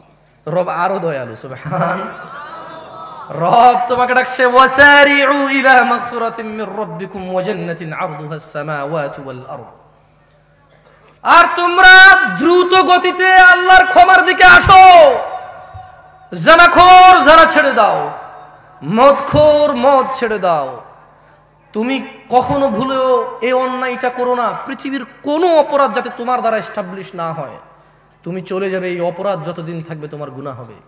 রব আরো দয়ালু, সুবহান। রব তোমাকে ডাকছে ওয়াসারিউ ইলা মাগফিরাতিন মির রাব্বিকুম ওয়া জান্নাতিন আরদুহাস সামাওয়াতু ওয়াল আরদ। আর তোমরা দ্রুত গতিতে আল্লাহর ক্ষমার দিকে আসো। জানাখোর জানা ছেড়ে দাও, মদখোর মদ ছেড়ে দাও। তুমি কখনো ভুলেও এই অন্যায়টা করো না। পৃথিবীর কোনো অপরাধ যাতে তোমার দ্বারা এস্টাবলিশ না হয়, তুমি চলে যাবে, এই অপরাধ যতদিন থাকবে তোমার গুনাহ হবে।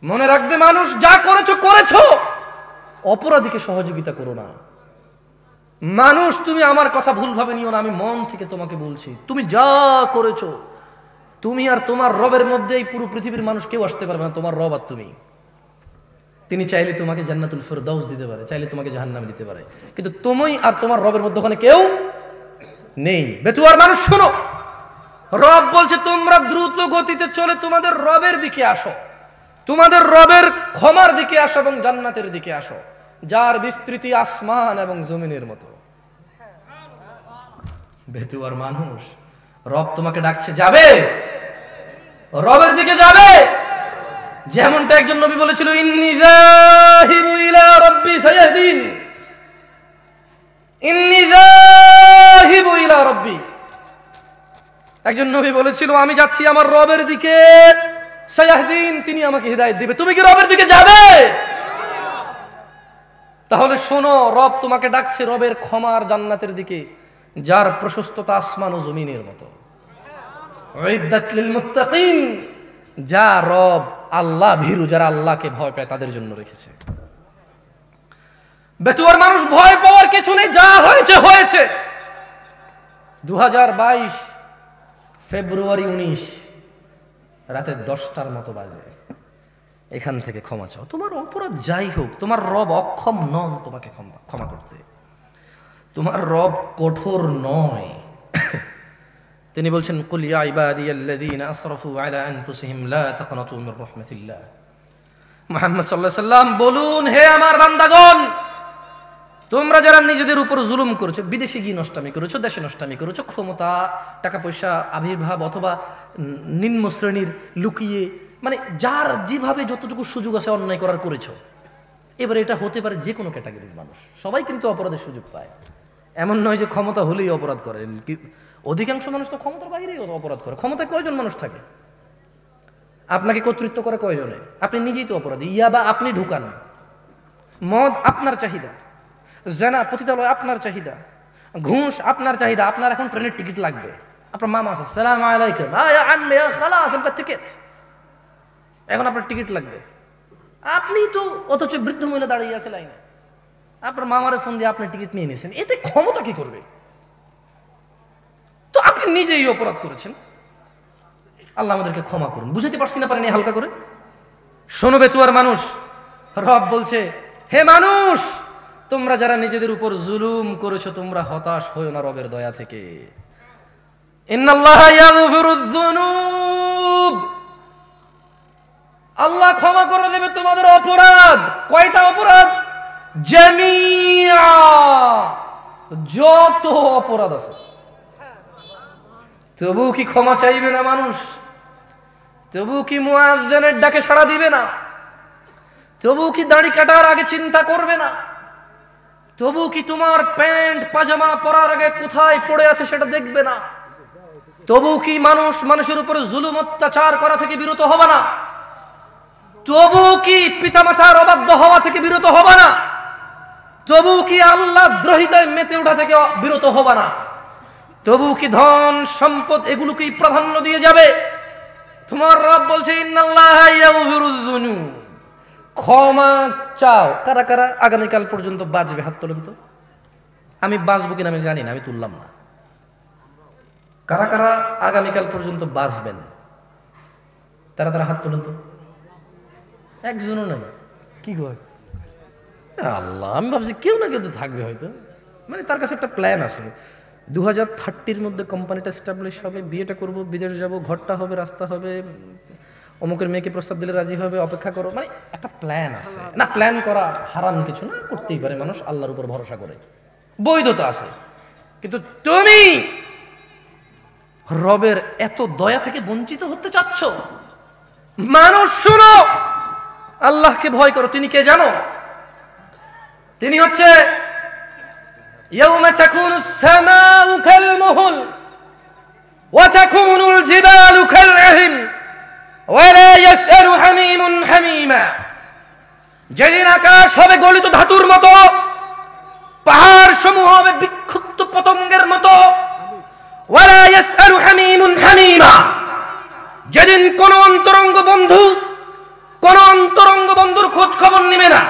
মনে রাখবে মানুষ, যা করেছো করেছো, অপরাধীকে সহযোগিতা করো না। মানুষ তুমি আমার কথা ভুলভাবে নিও না, আমি মন থেকে তোমাকে বলছি, তুমি যা করেছো, তুমি আর তোমার রবের মধ্যে এই পুরো পৃথিবীর মানুষ কেউ আসতে পারবে না, তোমার রব আর তুমি। তিনি চাইলে তোমাকে জান্নাতুল ফিরদাউস দিতে পারে, চাইলে তোমাকে জাহান্নামে দিতে পারে, কিন্তু তুমি আর তোমার রবের মধ্যে ওখানে কেউ নেই। বেতুয়ার মানুষ শোনো, রব বলছে তোমরা দ্রুত গতিতে চলে তোমাদের রবের দিকে আসো, তোমাদের রবের ক্ষমার দিকে আসো এবং জান্নাতের দিকে আসো, যার বিস্তৃতি আসমান এবং জমিনের মতো। বেতুয়ার মানুষ, রব তোমাকে ডাকছে, যাবে, রবের দিকে যাবে। যেমনটা একজন নবী বলেছিল, ইন্নী যাহিবু ইলা রাব্বি সায়াহদিন, ইন্নী যাহিবু ইলা রাব্বি। একজন নবী বলেছিল, আমি যাচ্ছি আমার রবের দিকে, সায়াহদিন, তিনি আমাকে হিদায়াত দিবে। তুমি কি রবের দিকে যাবে? তাহলে শোনো, রব তোমাকে ডাকছে রবের ক্ষমার জান্নাতের দিকে, যার প্রশস্ততা আসমান ও জমিনের মতো। উইদ্দাত লিল মুত্তাকিন, যা রব আল্লাহ ভীরু, যারা আল্লাহকে ভয় পায় তাদের জন্য রেখেছে। বেতুয়ার মানুষ, ভয় পাওয়ার কিছু নেই, যা হয়েছে হয়েছে। 2022 ফেব্রুয়ারি 19 রাতে 10টার মতো বাজে, এখান থেকে ক্ষমা চাও। তোমার অপরাধ যাই হোক, তোমার রব অক্ষম নন তোমাকে ক্ষমা করতে, তোমার রব কঠোর নয়। তিনি বলছেন, কুল ইয়া ইবাদিয়াল্লাযীনা আসরাফু আলা আনফুসিহিম লা তাকনাতু মির রাহমাতিল্লাহ। মুহাম্মদ সাল্লাল্লাহু আলাইহি সাল্লাম বলুন, হে আমার বান্দাগণ, তোমরা যারা নিজেদের উপর জুলুম করেছো, বিদেশে গিয়ে নষ্টামি করেছো, দেশে নষ্টামি করেছো, ক্ষমতা, টাকা পয়সা, আবির্ভাব অথবা নিম্ন শ্রেণীর লুকিয়ে, মানে যার যেভাবে যতটুকু সুযোগ আছে অন্যায় করার করেছো। এবার এটা হতে পারে যে কোনো ক্যাটাগরির মানুষ, সবাই কিন্তু অপরাধের সুযোগ পায়। এমন নয় যে ক্ষমতা হলেই অপরাধ করে, অধিকাংশ মানুষ তো ক্ষমতার বাইরেই অপরাধ করে। ক্ষমতায় কয়জন মানুষ থাকে? আপনাকে কর্তৃত্ব করে কয়জনে? আপনি নিজেই তো অপরাধী। ইয়াবা আপনি ঢুকান, মদ আপনার চাহিদা, জেনা পতিতালয় আপনার চাহিদা, ঘুষ আপনার চাহিদা। আপনার এখন ট্রেনের টিকিট লাগবে, আপনার মামা আছে, সালাম আলাইকুম, খালাস আপনার টিকিট, এখন আপনার টিকিট লাগবে। আপনি তো অথচ বৃদ্ধ মহিলা দাঁড়িয়ে আছে লাইনে, আপনার মামারে ফোন দিয়ে আপনি টিকিট নিয়ে নিয়েছেন, এতে ক্ষমতা কি করবে? তো আপনি নিজেই অপরাধ করেছেন। আল্লাহ আমাদেরকে ক্ষমা করুন। বুঝাতে পারছি না, পারেনি হালকা করে? শোনো বেচুয়ার মানুষ, রব বলছে, হে মানুষ, তোমরা যারা নিজেদের উপর জুলুম করেছো, তোমরা হতাশ হয়ো না রবের দয়া থেকে। ইন্নাল্লাহা ইয়াগফিরুয যুনুব, আল্লাহ ক্ষমা করে দেবে তোমাদের অপরাধ। কয়টা অপরাধ? জামিআ, যত অপরাধ আছে। তবু কি ক্ষমা চাইবে না মানুষ? তবু কি মুয়াজ্জিনের ডাকে সাড়া দিবে না? তবু কি দাড়ি কাটার আগে চিন্তা করবে না? তবু কি তোমার প্যান্ট পাজামা পরার আগে কোথায় পড়ে আছে সেটা দেখবে না? তবু কি মানুষ মানুষের উপরে জুলুম অত্যাচার করা থেকে বিরত হবে না? তবু কি পিতামাতার অবাধ্য হওয়া থেকে বিরত হবে না? তবু কি আল্লাহ দ্রোহিতায় মেতে ওঠা থেকে বিরত হবে না? তবু কি ধন সম্পদ এগুলোকেই প্রাধান্য দিয়ে যাবে? তোমার রব বলছে, ইন্নাল্লাহা ইয়াগফিরুয যুনুব, ক্ষমা চাও। কারা কারা আগামীকাল পর্যন্ত বাঁচবে? হাত তোলেন তো। আমি বাঁচবো কিনা আমি জানি না, আমি তুললাম না। কারা কারা আগামীকাল পর্যন্ত বাঁচবেন? তারা তারা হাত তোলেন তো। একজনও নাই। কি কয় আল্লাহ, আমি ভাবছি কেউ না কেউ তো থাকবে হয়তো, মানে তার কাছে একটা প্ল্যান আছে। 2030-র মধ্যে কোম্পানিটা এস্টাবলিশ হবে, বিয়েটা করব, বিদেশ যাব, ঘরটা হবে, রাস্তা হবে, অমুকের মেয়েকে প্রস্তাব দিলে রাজি হবে, অপেক্ষা করো, মানে একটা প্ল্যান আছে না। প্ল্যান করা হারাম কিছু না, করতেই পারে মানুষ আল্লাহর উপর ভরসা করে, বৈধতা আছে। কিন্তু তুমি রবের এত দয়া থেকে বঞ্চিত হতে চাচ্ছ? মানুষ শুনো, আল্লাহকে ভয় করো। তিনি কে জানো? তিনি হচ্ছে ইয়াউমা তাকুনুস সামাউ কালমুহুল ওয়া তাকুনুল জিবালু কালআহিন ওয়া লা ইয়াসআলু হামীমুন হামীমা। যেদিন আকাশ হবে গলিত ধাতুর মতো, পাহাড় সমূহ হবে বিক্ষুব্ধ পতঙ্গের মতো, ওয়া লা ইয়াসআলু হামীমুন হামীমা। যেদিন কোন অন্তরঙ্গ বন্ধুর খোঁজ খবর নেবে না।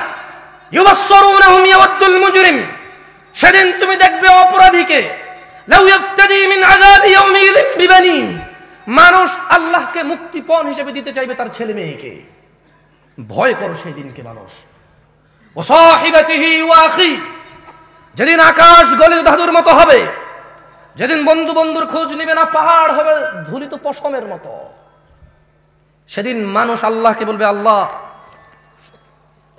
ইউবাসসিরুনাহুম ইয়াওয়াদ্দুল মুজরিম, সেদিন তুমি দেখবে অপরাধীকে, লাউ ইফতাদি মিন আযাবি ইয়াউমিযিন বিবানিন, মানুষ আল্লাহকে মুক্তিপণ হিসেবে দিতে চাইবে তার ছেলে মেয়েকে। ভয় করো সেই দিনকে মানুষ। ওয়া সাহিবাতিহি ওয়া আখি, যেদিন আকাশ গলিত ধাতুর মতো হবে, যেদিন বন্ধুর খোঁজ নেবে না, পাহাড় হবে ধুলিত পশমের মতো, সেদিন মানুষ আল্লাহকে বলবে, আল্লাহ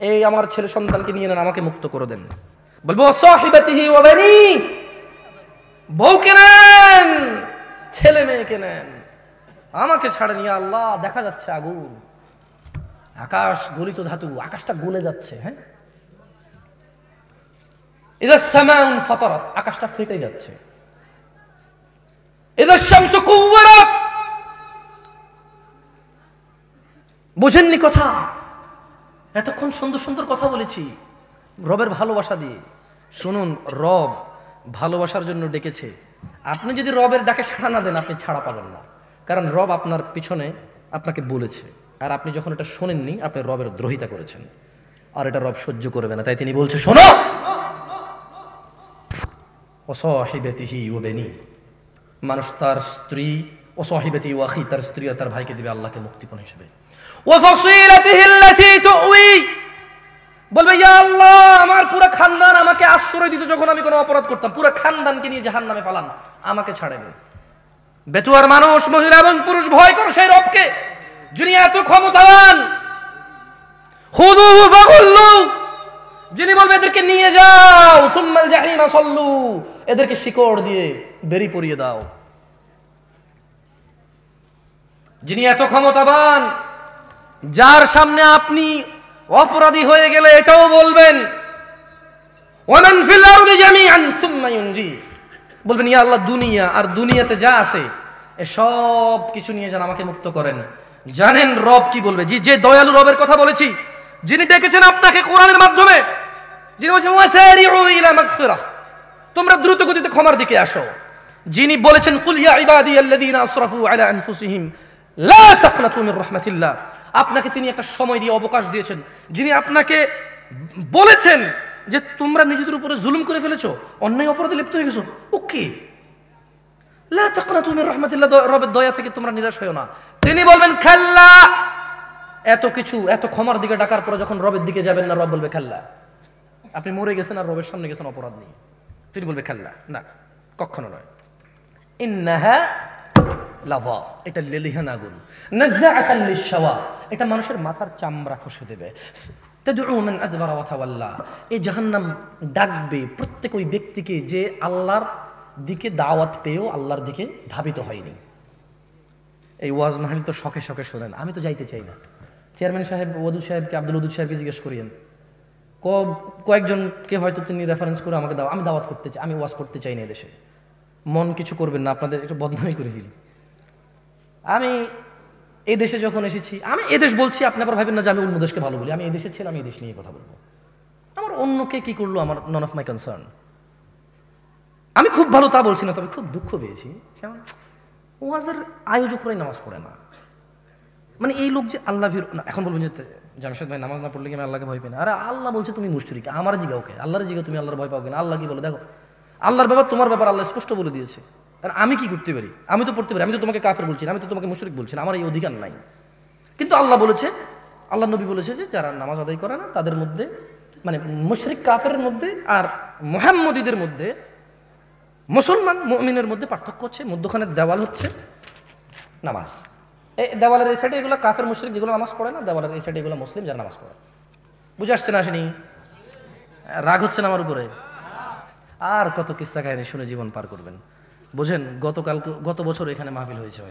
এই আমার ছেলে সন্তানকে নিয়ে নেন, আমাকে মুক্ত করে দেন। বলবো সাহিবাতিহি ওয়া বানি, বউকে নেন, ছেলে মেয়েকে নেন, আমাকে ছাড়েন ইয়া আল্লাহ। দেখা যাচ্ছে আগুন, আকাশ গলিত ধাতু, আকাশটা গলে যাচ্ছে। হ্যাঁ, ইযা সামাউন ফাতারাত, আকাশটা ফেটে যাচ্ছে। ইযা শামসু কুওয়ারাত, বুঝেননি কথা? এতক্ষণ সুন্দর সুন্দর কথা বলেছি রবের ভালোবাসা দিয়ে। শুনুন, রব ভালোবাসার জন্য ডেকেছে। আপনি যদি রবের ডাকে সাড়া না দেন, আপনি ছাড়া পাবেন না। কারণ রব আপনার পিছনে আপনাকে বলেছে, আর আপনি যখন এটা শোনেননি, আপনি রবের দ্রোহিতা করেছেন, আর এটা রব সহ্য করবে না। তাই তিনি বলছে, শোনো, ওয়াসাহিবাতিহি ওয়া বানি, মানুষ তার স্ত্রী, ওয়াসাহিবাতিহি ওয়া আখি, তার স্ত্রী আর তার ভাইকে দিবে আল্লাহকে মুক্তিপণ হিসেবে। ওয়া ফাসিলাতিহি আল্লাতী তুই, বলবে ইয়া আল্লাহ আমার পুরো খানদান আমাকে আশ্রয় দিত যখন আমি কোনো অপরাধ করতাম, পুরো খানদানকে নিয়ে জাহান্নামে ফালান, আমাকে ছাড়েন। বেতুয়ার মানুষ, মহিলা এবং পুরুষ, ভয় করো সেই রবকে যিনি এত ক্ষমতাবান। খুযুহু ফাগুল্লু, যিনি বলবে এদেরকে নিয়ে যাও, সুম্মাল জাহিমা সাল্লু, এদেরকে শিকড় দিয়ে বেরি পরিয়ে দাও। যিনি এত ক্ষমতাবান, যার সামনে আপনি অপরাধী হয়ে গেলে এটাও বলবেন, ওয়ামান ফিল আরদি জামিআন সুম্মা ইউনজি, বলবেন ইয়া আল্লাহ দুনিয়া আর দুনিয়াতে যা আছে এ সব কিছু নিয়ে যান, আমাকে মুক্ত করেন। জানেন রব কি বলবে? যে দয়ালু রবের কথা বলেছি, যিনি ডেকেছেন আপনাকে কোরআনের মাধ্যমে, যিনি বলেছেন ওয়াসারিউ ইলা মাগফিরাহ, তোমরা দ্রুত গতিতে ক্ষমার দিকে আসো, যিনি বলেছেন কুল ইয়া ইবাদিয়াল্লাযীনা আসরাফু আলা আনফুসিহিম লা তাকনাতু মির রাহমাতিল্লাহ, আপনাকে তিনি একটা সময় দিয়ে অবকাশ দিয়েছেন, যিনি আপনাকে বলেছেন যে তোমরা নিজেদের উপরে জুলুম করে ফেলেছো, অন্যায় অপরাধে লিপ্ত হয়ে গেছো, ওকে লা তাকনাতু মির রাহমাতিল্লাহ, রবের দয়া থেকে তোমরা নিরাশ হয়ো না। তিনি বলবেন খাল্লা, এত কিছু এত ক্ষমার দিকে ডাকার পরে যখন রবের দিকে যাবেন না, রব বলবে খাল্লা, আপনি মরে গেছেন আর রবের সামনে গেছেন অপরাধ নিয়ে, তিনি বলবে খাল্লা, না কখনো নয়। ইন্নাহা লাভা, এটা লেলিহান আগুন, নাযাআতান লিশাওয়া, এটা মানুষের মাথার চামড়া খসে দেবে। তাদউ মান আদবারা ওয়া তাওয়াল্লা, এই জাহান্নাম ডাকবে প্রত্যেক ওই ব্যক্তিকে যে আল্লাহর দিকে দাওয়াত পেয়েও আল্লাহর দিকে ধাবিত হয়নি। এই ওয়াজ মাহফিল তো শখে শখে শোনেন, আমি তো যাইতে চাই না। চেয়ারম্যান সাহেব ওয়াদুদ সাহেবকে, আব্দুল ওয়াদুদ সাহেবকে জিজ্ঞেস করিয়েন, কয়েকজনকে হয়তো তিনি রেফারেন্স করে আমাকে আমি দাওয়াত করতে চাই, আমি ওয়াজ করতে চাই না এদেশে। মন কিছু করবেন না, আপনাদের একটু বদনামি করে ফেলি। আমি এই দেশে যখন এসেছি, আমি এদেশ বলছি, আপনি আবার ভাবেন না যে আমি অন্য দেশকে ভালো বলি। আমি এই দেশের ছেলে, আমি এই দেশ নিয়ে কথা বলবো। আমার অন্যকে কি করলো আমার নন অফ মাই কনসার্ন। আমি খুব ভালো তা বলছি না, তবে খুব দুঃখ পেয়েছি, কেমন ওয়াজের আয়োজকরাই নামাজ পড়ে না। মানে এই লোক যে আল্লাহ, এখন বলবেন যে জামশেদ ভাই নামাজ না পড়লে কি আমি আল্লাহকে ভয় পাই না? আরে আল্লাহ বলছে তুমি মুশরিক, আমার জিগাও কে? আল্লাহর জিগাও তুমি আল্লাহর ভয় পাও কিনা? আল্লাহ কি বলে দেখো, আল্লাহর ব্যাপার তোমার ব্যাপার আল্লাহ স্পষ্ট বলে দিয়েছে। আর আমি কি করতে পারি? আমি তো পড়তে পারি, আমি তো তোমাকে কাফের বলছি না, আমি তো তোমাকে মুশরিক বলছি না, আমার এই অধিকার নাই। কিন্তু আল্লাহ বলেছে, আল্লাহ নবী বলেছে যে যারা নামাজ আদায় করে না তাদের মধ্যে, মানে মুশরিক কাফের মধ্যে আর মুহাম্মদীদের মধ্যে, মুসলমান মুমিনের মধ্যে পার্থক্য হচ্ছে, মধ্যখানের দেওয়াল হচ্ছে নামাজ। এই দেওয়ালের এই সাইডে এগুলো কাফের মুশরিক যেগুলো নামাজ পড়ে না, দেওয়ালের এই সাইডে এগুলো মুসলিম যারা নামাজ পড়ে। বুঝে আসছে না আসেনি? রাগ হচ্ছে না আমার উপরে? আর কত কিস্সা কাহিনী শুনে জীবন পার করবেন। বুঝেন, গত বছর এখানে মাহফিল হয়েছে,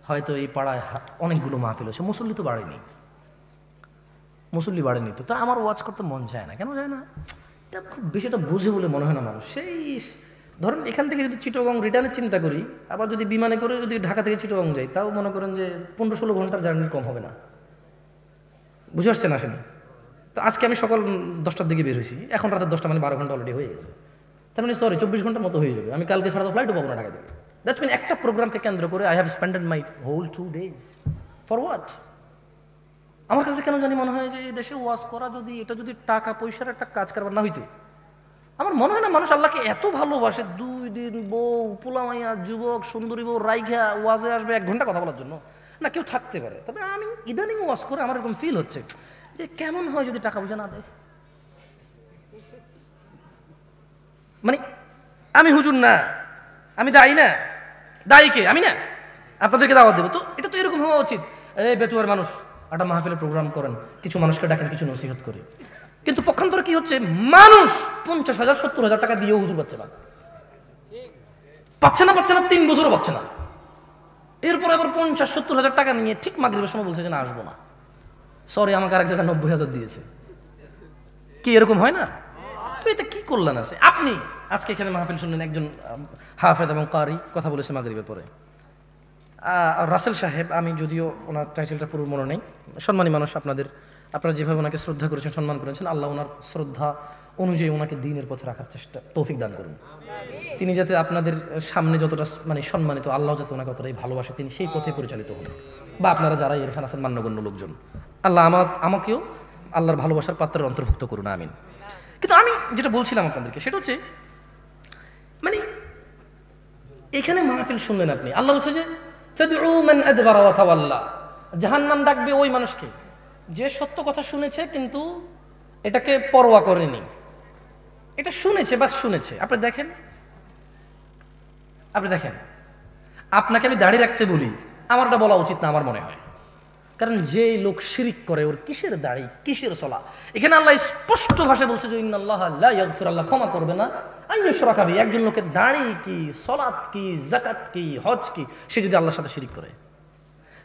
হয়তো এই পাড়ায় অনেকগুলো মাহফিল হয়েছে, মুসল্লি তো বাড়েনি, মুসল্লি বাড়েনি। তো তা আমার ওয়াজ করতে মন যায় না, কেন যায় না? খুব বেশিটা বুঝে বলে মনে হয় না মানুষ। সেই ধরেন এখান থেকে যদি চিটাগং রিটার্নের চিন্তা করি, আবার যদি বিমানে করে যদি ঢাকা থেকে চিটাগং যাই, তাও মনে করেন যে 15-16 ঘন্টার জার্নি কম হবে না। বুঝে আসছেন আসেনি? তো আজকে আমি সকাল 10টার দিকে বের হয়েছি, এখন রাতের 10টা, মানে 12 ঘন্টা অলরেডি হয়ে গেছে। তার মানে 24 ঘন্টার মতো হয়ে যাবে। আমি কালকে ছাড়া তো ফ্লাইটও পাবো না ঢাকা থেকে। দ্যাটস মিন একটা প্রোগ্রামকে কেন্দ্র করে I have spended my whole 2 days for what? আমার কাছে কেন জানি মনে হয় যে এই দেশে ওয়াজ করা এটা যদি টাকা পয়সার একটা কাজ কারবার না হইতো, আমার মনে হয় না মানুষ আল্লাহকে এত ভালোবাসে 2 দিন বউ, পোলামাইয়া, যুবক, সুন্দরী বউ রাইঘা ওয়াজে আসবে 1 ঘন্টা কথা বলার জন্য, না কেউ থাকতে পারে। তবে আমি ইদানিং ওয়াজ করে আমার এরকম ফিল হচ্ছে যে কেমন হয় যদি টাকা পয়সা না দেয়। মানে আমি হুজুর না, আমি দায়ী না, দায়ী কে? আমি না, আপনাদেরকে দাওয়াত দেবো। তো এটা তো এরকম হওয়া উচিত। এই বেতুয়ার মানুষ একটা মাহফিলের প্রোগ্রাম করেন, কিছু মানুষকে ডাকেন, কিছু নসিহত করে। কিন্তু পক্ষান্তরে কি হচ্ছে, মানুষ 50,000 70,000 টাকা দিয়েও হুজুর পাচ্ছে না, পাচ্ছে না 3 বছরও পাচ্ছে না। এরপর আবার 50-70,000 টাকা নিয়ে ঠিক মাগরিবের সময় বলছে যে না আসবো না, সরি আমাকে আরেক জায়গায় 90,000 দিয়েছে। কি এরকম হয় না? তো এটা কি কল্যাণ আছে? আপনি আজকে এখানে মাহফিল শুনলেন, একজন হাফেজ এবং কারি কথা বলেছে মাগরিবের পরে, রাসেল সাহেব, আমি যদিও ওনার টাইটেলটা পুরো মনে নেই, সম্মানী মানুষ, আপনারা যেভাবে ওনাকে শ্রদ্ধা করেছেন, সম্মান করেছেন, আল্লাহ ওনার শ্রদ্ধা অনুযায়ী ওনাকে দ্বীনের পথে রাখার চেষ্টা তৌফিক দান করুন। তিনি যাতে আপনাদের সামনে যতটা মানে সম্মানিত, আল্লাহ যাতে ওনাকে ততটাই ভালোবাসে, তিনি সেই পথে পরিচালিত হন, বা আপনারা যারা এখানে আছেন মান্যগণ্য লোকজন, আল্লাহ আমাকেও আল্লাহর ভালোবাসার পাত্রের অন্তর্ভুক্ত করুন, আমিন। কিন্তু আমি যেটা বলছিলাম আপনাদেরকে, সেটা হচ্ছে মানে এখানে মাহফিল শুনলেন আপনি, আল্লাহ বলছে যে তাদউ মান আদবারা ওয়া তাওয়াল্লা, জাহান্নাম ডাকবে ওই মানুষকে যে সত্য কথা শুনেছে কিন্তু এটাকে পরোয়া করেনি। এটা শুনেছে, বাস শুনেছে। আপনি দেখেন আপনাকে আমি দাড়ি রাখতে বলি, আমার এটা বলা উচিত না আমার মনে হয়, কারণ যে লোক শিরিক করে ওর কিসের দাড়ি, কিসের সলা? এখানে আল্লাহ স্পষ্ট ভাষায় বলছে যে ইন্নাল্লাহা লা ইয়াগফিরু, আল্লাহ ক্ষমা করবে না আইয়ুশরাকা বিহি, একজন লোকের দাড়ি কি, সলাত কি, যাকাত কি, হজ কি, সে যদি আল্লাহর সাথে শিরিক করে।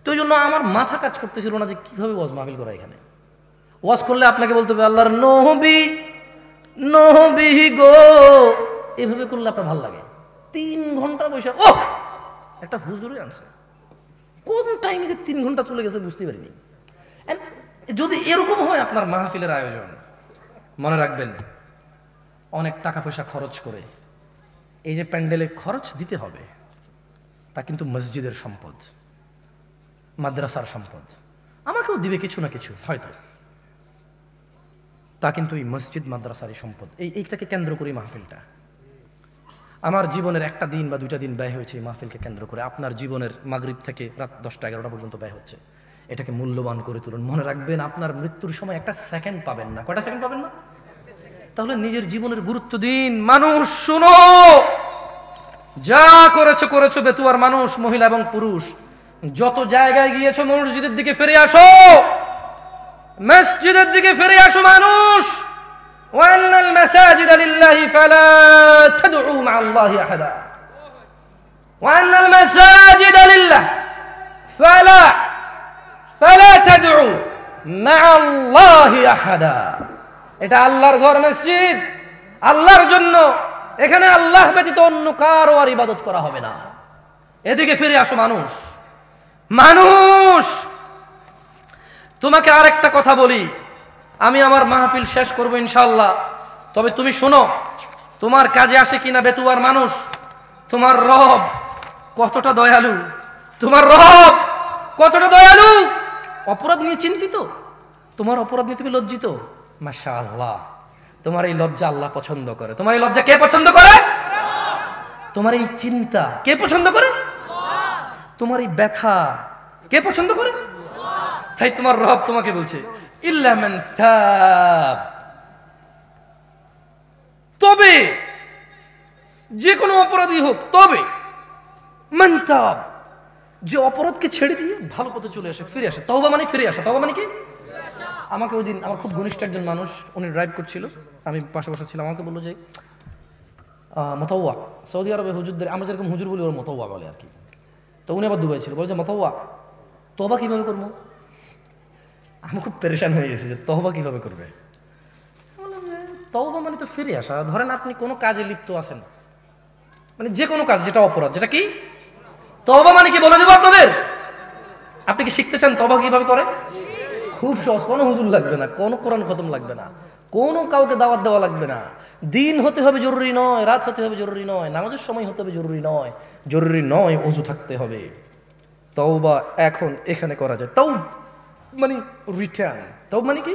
তো এই জন্য আমার মাথা কাজ করতেছিল না যে কিভাবে ওয়াজ মাহফিল করা। এখানে ওয়াজ করলে আপনাকে বলতে হবে আল্লাহর নবী গো, এভাবে করলে আপনার ভালো লাগে। 3 ঘন্টা বসে ও একটা হুজুরে আনছে, কোন টাইমে যে 3 ঘন্টা চলে গেছে বুঝতে পারিনি। যদি এরকম হয় আপনার মাহফিলের আয়োজন, মনে রাখবেন অনেক টাকা পয়সা খরচ করে এই যে প্যান্ডেলে খরচ দিতে হবে, তা কিন্তু মসজিদের সম্পদ, মাদ্রাসার সম্পদ, আমাকেও দিবে কিছু না কিছু হয়তো, তা কিন্তু এই মসজিদ মাদ্রাসারই সম্পদ। এইটাকে কেন্দ্র করে মাহফিলটা, আমার জীবনের একটা দিন বা 2টা দিন ব্যয় হয়েছে এই মাহফিলকে কেন্দ্র করে। আপনার জীবনের মাগরিব থেকে রাত 10টা-11টা পর্যন্ত ব্যয় হচ্ছে। এটাকে মূল্যবান করে তুলুন। মনে রাখবেন আপনার মৃত্যুর সময় একটা সেকেন্ড পাবেন না। কয়টা সেকেন্ড পাবেন না? তাহলে নিজের জীবনের গুরুত্ব দিন। মানুষ শুনো, যা করেছো বেতুয়ার মানুষ, মহিলা এবং পুরুষ, যত জায়গায় গিয়েছো মসজিদের দিকে ফিরে আসো, মসজিদের দিকে ফিরে আসো মানুষ। وأن المساجد لله فلا تدعوا مع الله أحدا وأن المساجد لله فلا تدعوا مع الله أحدا। এটা আল্লাহর ঘর, মসজিদ আল্লাহর জন্য, এখানে আল্লাহ ব্যতীত অন্য কারো আর ইবাদত করা হবে না। এদিকে ফিরে আসো মানুষ। তোমাকে আরেকটা কথা বলি, আমি আমার মাহফিল শেষ করবো ইনশাআল্লাহ, তবে তুমি শোনো, তোমার কাজে আসে কিনা বেতুয়ার মানুষ, তোমার রব কতটা দয়ালু, অপরাধ নিয়ে চিন্তিত, তোমার অপরাধ নিয়ে তুমি লজ্জিত। মাশাআল্লাহ, তোমার এই লজ্জা আল্লাহ পছন্দ করে। তোমার এই লজ্জা কে পছন্দ করে? তোমার এই চিন্তা কে পছন্দ করে? তোমার এই ব্যথা কে পছন্দ করে? তাই তোমার রব তোমাকে বলছে ইল্লা মান তাব, তবে যে কোনো অপরাধী হোক, তবে মান তাব, যে অপরাধকে ছেড়ে দিয়ে ভালো পথে চলে আসে, ফিরে আসে। তওবা মানে ফিরে আসা। তওবা মানে কি? আমাকে ওই দিন আমার খুব ঘনিষ্ঠ একজন মানুষ, উনি ড্রাইভ করছিল, আমি পাশে বসে ছিলাম, আমাকে বললো যে মতাওয়া, সৌদি আরবে হুজুরদের আমরা যেরকম হুজুর বলি ওর মতাওয়া বলে আর কি। তো উনি আবার দুবাই ছিল, বলে যে মতাওয়া তওবা কিভাবে করবো? আমি খুব পেরেশান হয়ে গেছি যে তওবা কিভাবে করবে। তওবা মানে তো ফিরে আসা। ধরেন আপনি কোনো কাজে লিপ্ত আছেন, মানে যে কোনো কাজ যেটা অপরাধ, যেটা কি তওবা মানে কি বলে দেবো আপনাদের? আপনি কি শিখতে চান তওবা কিভাবে করে? খুব সহজ, কোনো হুজুর লাগবে না, কোনো কোরআন খতম লাগবে না, কোনো কাউকে দাওয়াত দেওয়া লাগবে না। দিন হতে হবে জরুরি নয়, রাত হতে হবে জরুরি নয়, নামাজের সময় হতে হবে জরুরি নয়, জরুরি নয় ওযু থাকতে হবে। তওবা এখন এখানে করা যায়। তওব মানে রিটার্ন। তওব মানে কি?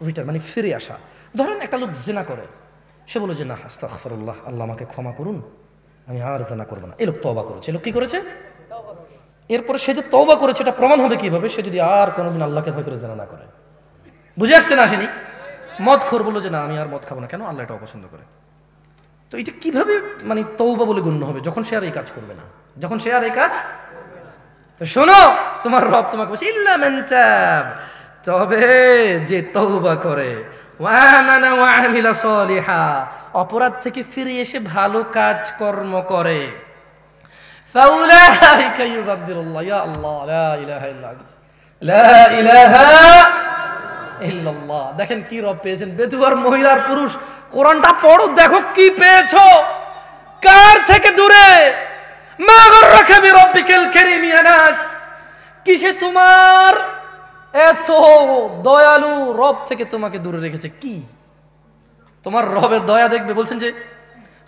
রিটার্ন মানে ফিরে আসা। ধরেন একটা লোক জিনা করে, সে বলে যে না আস্তাগফিরুল্লাহ, আল্লাহ আমাকে ক্ষমা করুন, আমি আর জিনা করব না। এই লোক তওবা করেছে। লোক কি করেছে? এরপরে সে যে তওবা করেছে এটা প্রমাণ হবে কিভাবে? সে যদি আর কোনোদিন আল্লাহকে ভয় করে জিনা না করে। বুঝে আসছে না? আসেনি? মদখোর বললো যে না আমি আর মদ খাবো না, কেন? আল্লাহ এটা অপছন্দ করে। তো এটা কিভাবে মানে তওবা বলে গণ্য হবে? যখন সে আর এই কাজ করবে না, যখন সে আর এই কাজ। তো শোনো, তোমার রব তোমাকে বলছে ইল্লা মান তাব, তবে যে তওবা করে, ওয়া আমানা ওয়া আমিলা সলিহা, অপরাধ থেকে ফিরে এসে ভালো কাজ কর্ম করে, ফাউলাইকা ইউবাদদিলুল্লাহ, ইয়া আল্লাহ লা ইলাহা ইল্লা আনতা, লা ইলাহা ইল্লাল্লাহ। দেখেন কি রব পেয়েছেন। বেদুয়ার মহিলার পুরুষ, কোরআনটা পড়ো, দেখো কি পেয়েছো। কার থেকে দূরে? মা গররাকা বিরাব্বিকাল কারীম ইয়া নাস, কিসে তোমার এত দয়ালু রব থেকে তোমাকে দূরে রেখেছে? কি তোমার রবের দয়া দেখবে? বলছেন যে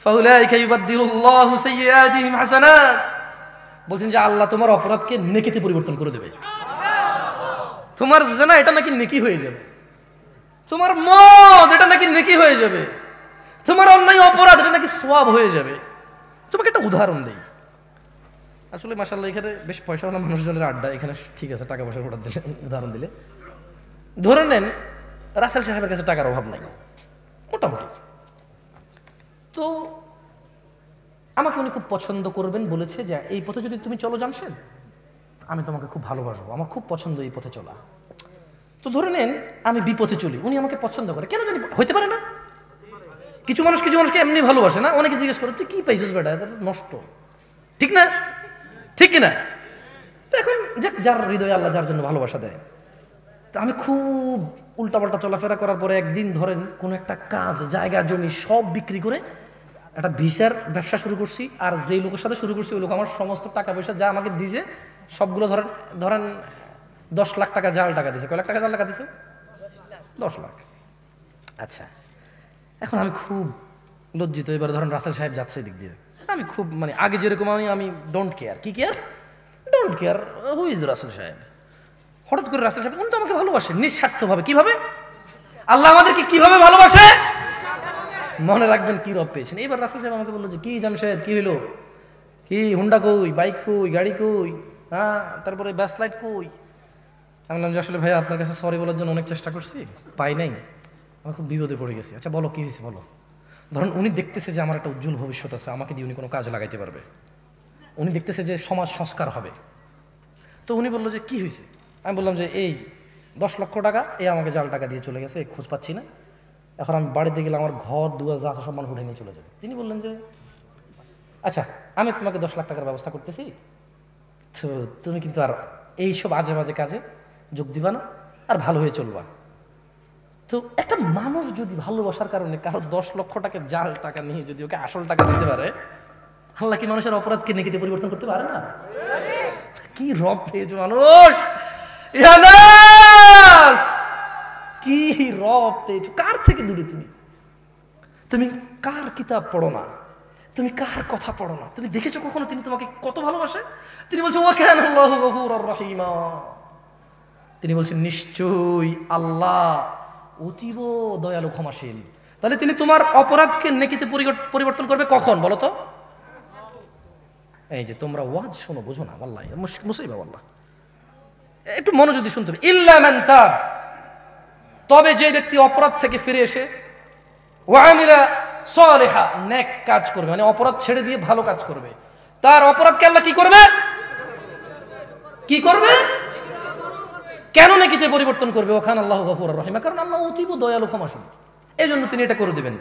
ফাউলাইকা ইউবাদদিলুল্লাহু সাইয়্যাতিহিম হাসানাত, বলছেন যে আল্লাহ তোমার অপরাধকে নেকিতে পরিবর্তন করে দেবে। তোমার জিনা এটা নাকি নেকি হয়ে যাবে, তোমার মদ এটা নাকি নেকি হয়ে যাবে, তোমার অন্যায় অপরাধ এটা নাকি সওয়াব হয়ে যাবে। তোমাকে একটা উদাহরণ দেই। আসলে মাশাআল্লাহ এখানে বেশ পয়সাওয়ালা মানুষজনের আড্ডা, এখানে ঠিক আছে টাকা পয়সার উদাহরণ দিলে। ধরে নেন রাসেল সাহেবের কাছে টাকার অভাব নাই মোটামুটি, তো আমাকে উনি খুব পছন্দ করবেন বলেছে যে এই পথে যদি তুমি চলো জামশেদ, আমি তোমাকে খুব ভালোবাসবো, আমার খুব পছন্দ এই পথে চলা। তো ধরে নেন আমি বিপথে চলি, উনি আমাকে পছন্দ করে, কেন জানি হইতে পারে না। কিছু মানুষকে এমনি ভালোবাসে না, অনেকে জিজ্ঞেস করে তুই কি পাইছিস বেটা, এটা নষ্ট, ঠিক না? ঠিক কিনা? তো এখন যার হৃদয়ে আল্লাহ যার জন্য ভালোবাসা দেয়। তো আমি খুব উল্টাপাল্টা চলাফেরা করার পরে একদিন ধরেন কোন একটা কাজ, জায়গা জমি সব বিক্রি করে একটা ভিসার ব্যবসা শুরু করছি। আর যেই লোকের সাথে শুরু করছি ওই লোক আমার সমস্ত টাকা পয়সা যা আমাকে দিয়েছে সবগুলো ধরেন 10 লাখ টাকা জাল টাকা দিয়েছে। কয় লাখ টাকা জাল টাকা দিয়েছে? 10 লাখ। আচ্ছা, এখন আমি খুব লজ্জিত। এবার ধরেন রাসেল সাহেব যাচ্ছে দিক দিয়ে, আমি খুব মানে আগে যেরকম আমি ডোন্ট কেয়ার। কি care? Don't care who is Russell সাহেব। হঠাৎ করে রাসেল সাহেব উনি তো আমাকে ভালোবাসে নিঃস্বার্থভাবে। কিভাবে? আল্লাহ আমাদেরকে কিভাবে ভালোবাসে মনে রাখবেন কি রব পেয়েছেন। এবার রাসেল সাহেব আমাকে বললো যে কি জামশেদ কি হইলো, কি হুন্ডা কই, বাইক কই, গাড়ি কই, হ্যাঁ তারপরে ব্যাস লাইট কই। আমি বললাম যে আসলে ভাইয়া আপনার কাছে সরি বলার জন্য অনেক চেষ্টা করছি, পাই নাই, আমি খুব বিপদে পড়ে গেছি। আচ্ছা বলো কি হয়েছে বলো। ধরুন উনি দেখতেছে যে আমার একটা উজ্জ্বল ভবিষ্যৎ আছে, আমাকে দিয়ে উনি কোনো কাজ লাগাইতে পারবে, উনি দেখতেছে যে সমাজ সংস্কার হবে। তো উনি বললো যে কি হয়েছে। আমি বললাম যে এই 10 লক্ষ টাকা এ আমাকে জাল টাকা দিয়ে চলে গেছে, খোঁজ পাচ্ছি না, এখন আমি বাড়িতে গেলে আমার ঘর দুয়ার যা আছে সব মানুষ উঠে নিয়ে চলে যাবে। তিনি বললেন যে আচ্ছা আমি তোমাকে 10 লাখ টাকার ব্যবস্থা করতেছি, তো তুমি কিন্তু আর এইসব আজে বাজে কাজে যোগ দিবা না, আর ভালো হয়ে চলবা। তো একটা মানুষ যদি ভালোবাসার কারণে কারো 10 লক্ষ টাকা জাল টাকা নিয়ে যদি ওকে আসল টাকা দিতে পারে, আল্লাহ কি মানুষের অপরাধকে নেকিতে পরিবর্তন করতে পারে না? কি রব পেয়েছে মানুষ, কি রব পেয়েছো। কার থেকে দূরে তুমি? তুমি কার কিতাব পড়ো না, তুমি কার কথা পড়ো না, তুমি দেখেছো কখনো তিনি তোমাকে কত ভালোবাসে? তিনি বলছেন ওয়া কানা আল্লাহু গফুরার রহিমা, তিনি বলছেন নিশ্চয়ই আল্লাহ অতীব দয়ালু ক্ষমাশীল। তাহলে তিনি তোমার অপরাধকে নেকিতে পরিবর্তন করবে কখন বলো তো? এই যে তোমরা ওয়াজ শোনো, বুঝো না, ওয়াল্লাহি মুসিবা, ওয়াল্লাহ একটু মনোযোগ দিয়ে শুনতে হবে। ইল্লা মান তাব, তবে যে ব্যক্তি অপরাধ থেকে ফিরে এসে ওয়া আমিলা সালিহা, নেক কাজ করবে, মানে অপরাধ ছেড়ে দিয়ে ভালো কাজ করবে, তার অপরাধকে আল্লাহ কি করবে? কি করবে? কেন নেকিতে পরিবর্তন করবে? ওখান আল্লাহ গফুর রহিমা, কারণ আল্লাহ অতীব দয়ালু ক্ষমাশীল, এই জন্য তিনি এটা করে দিবেন।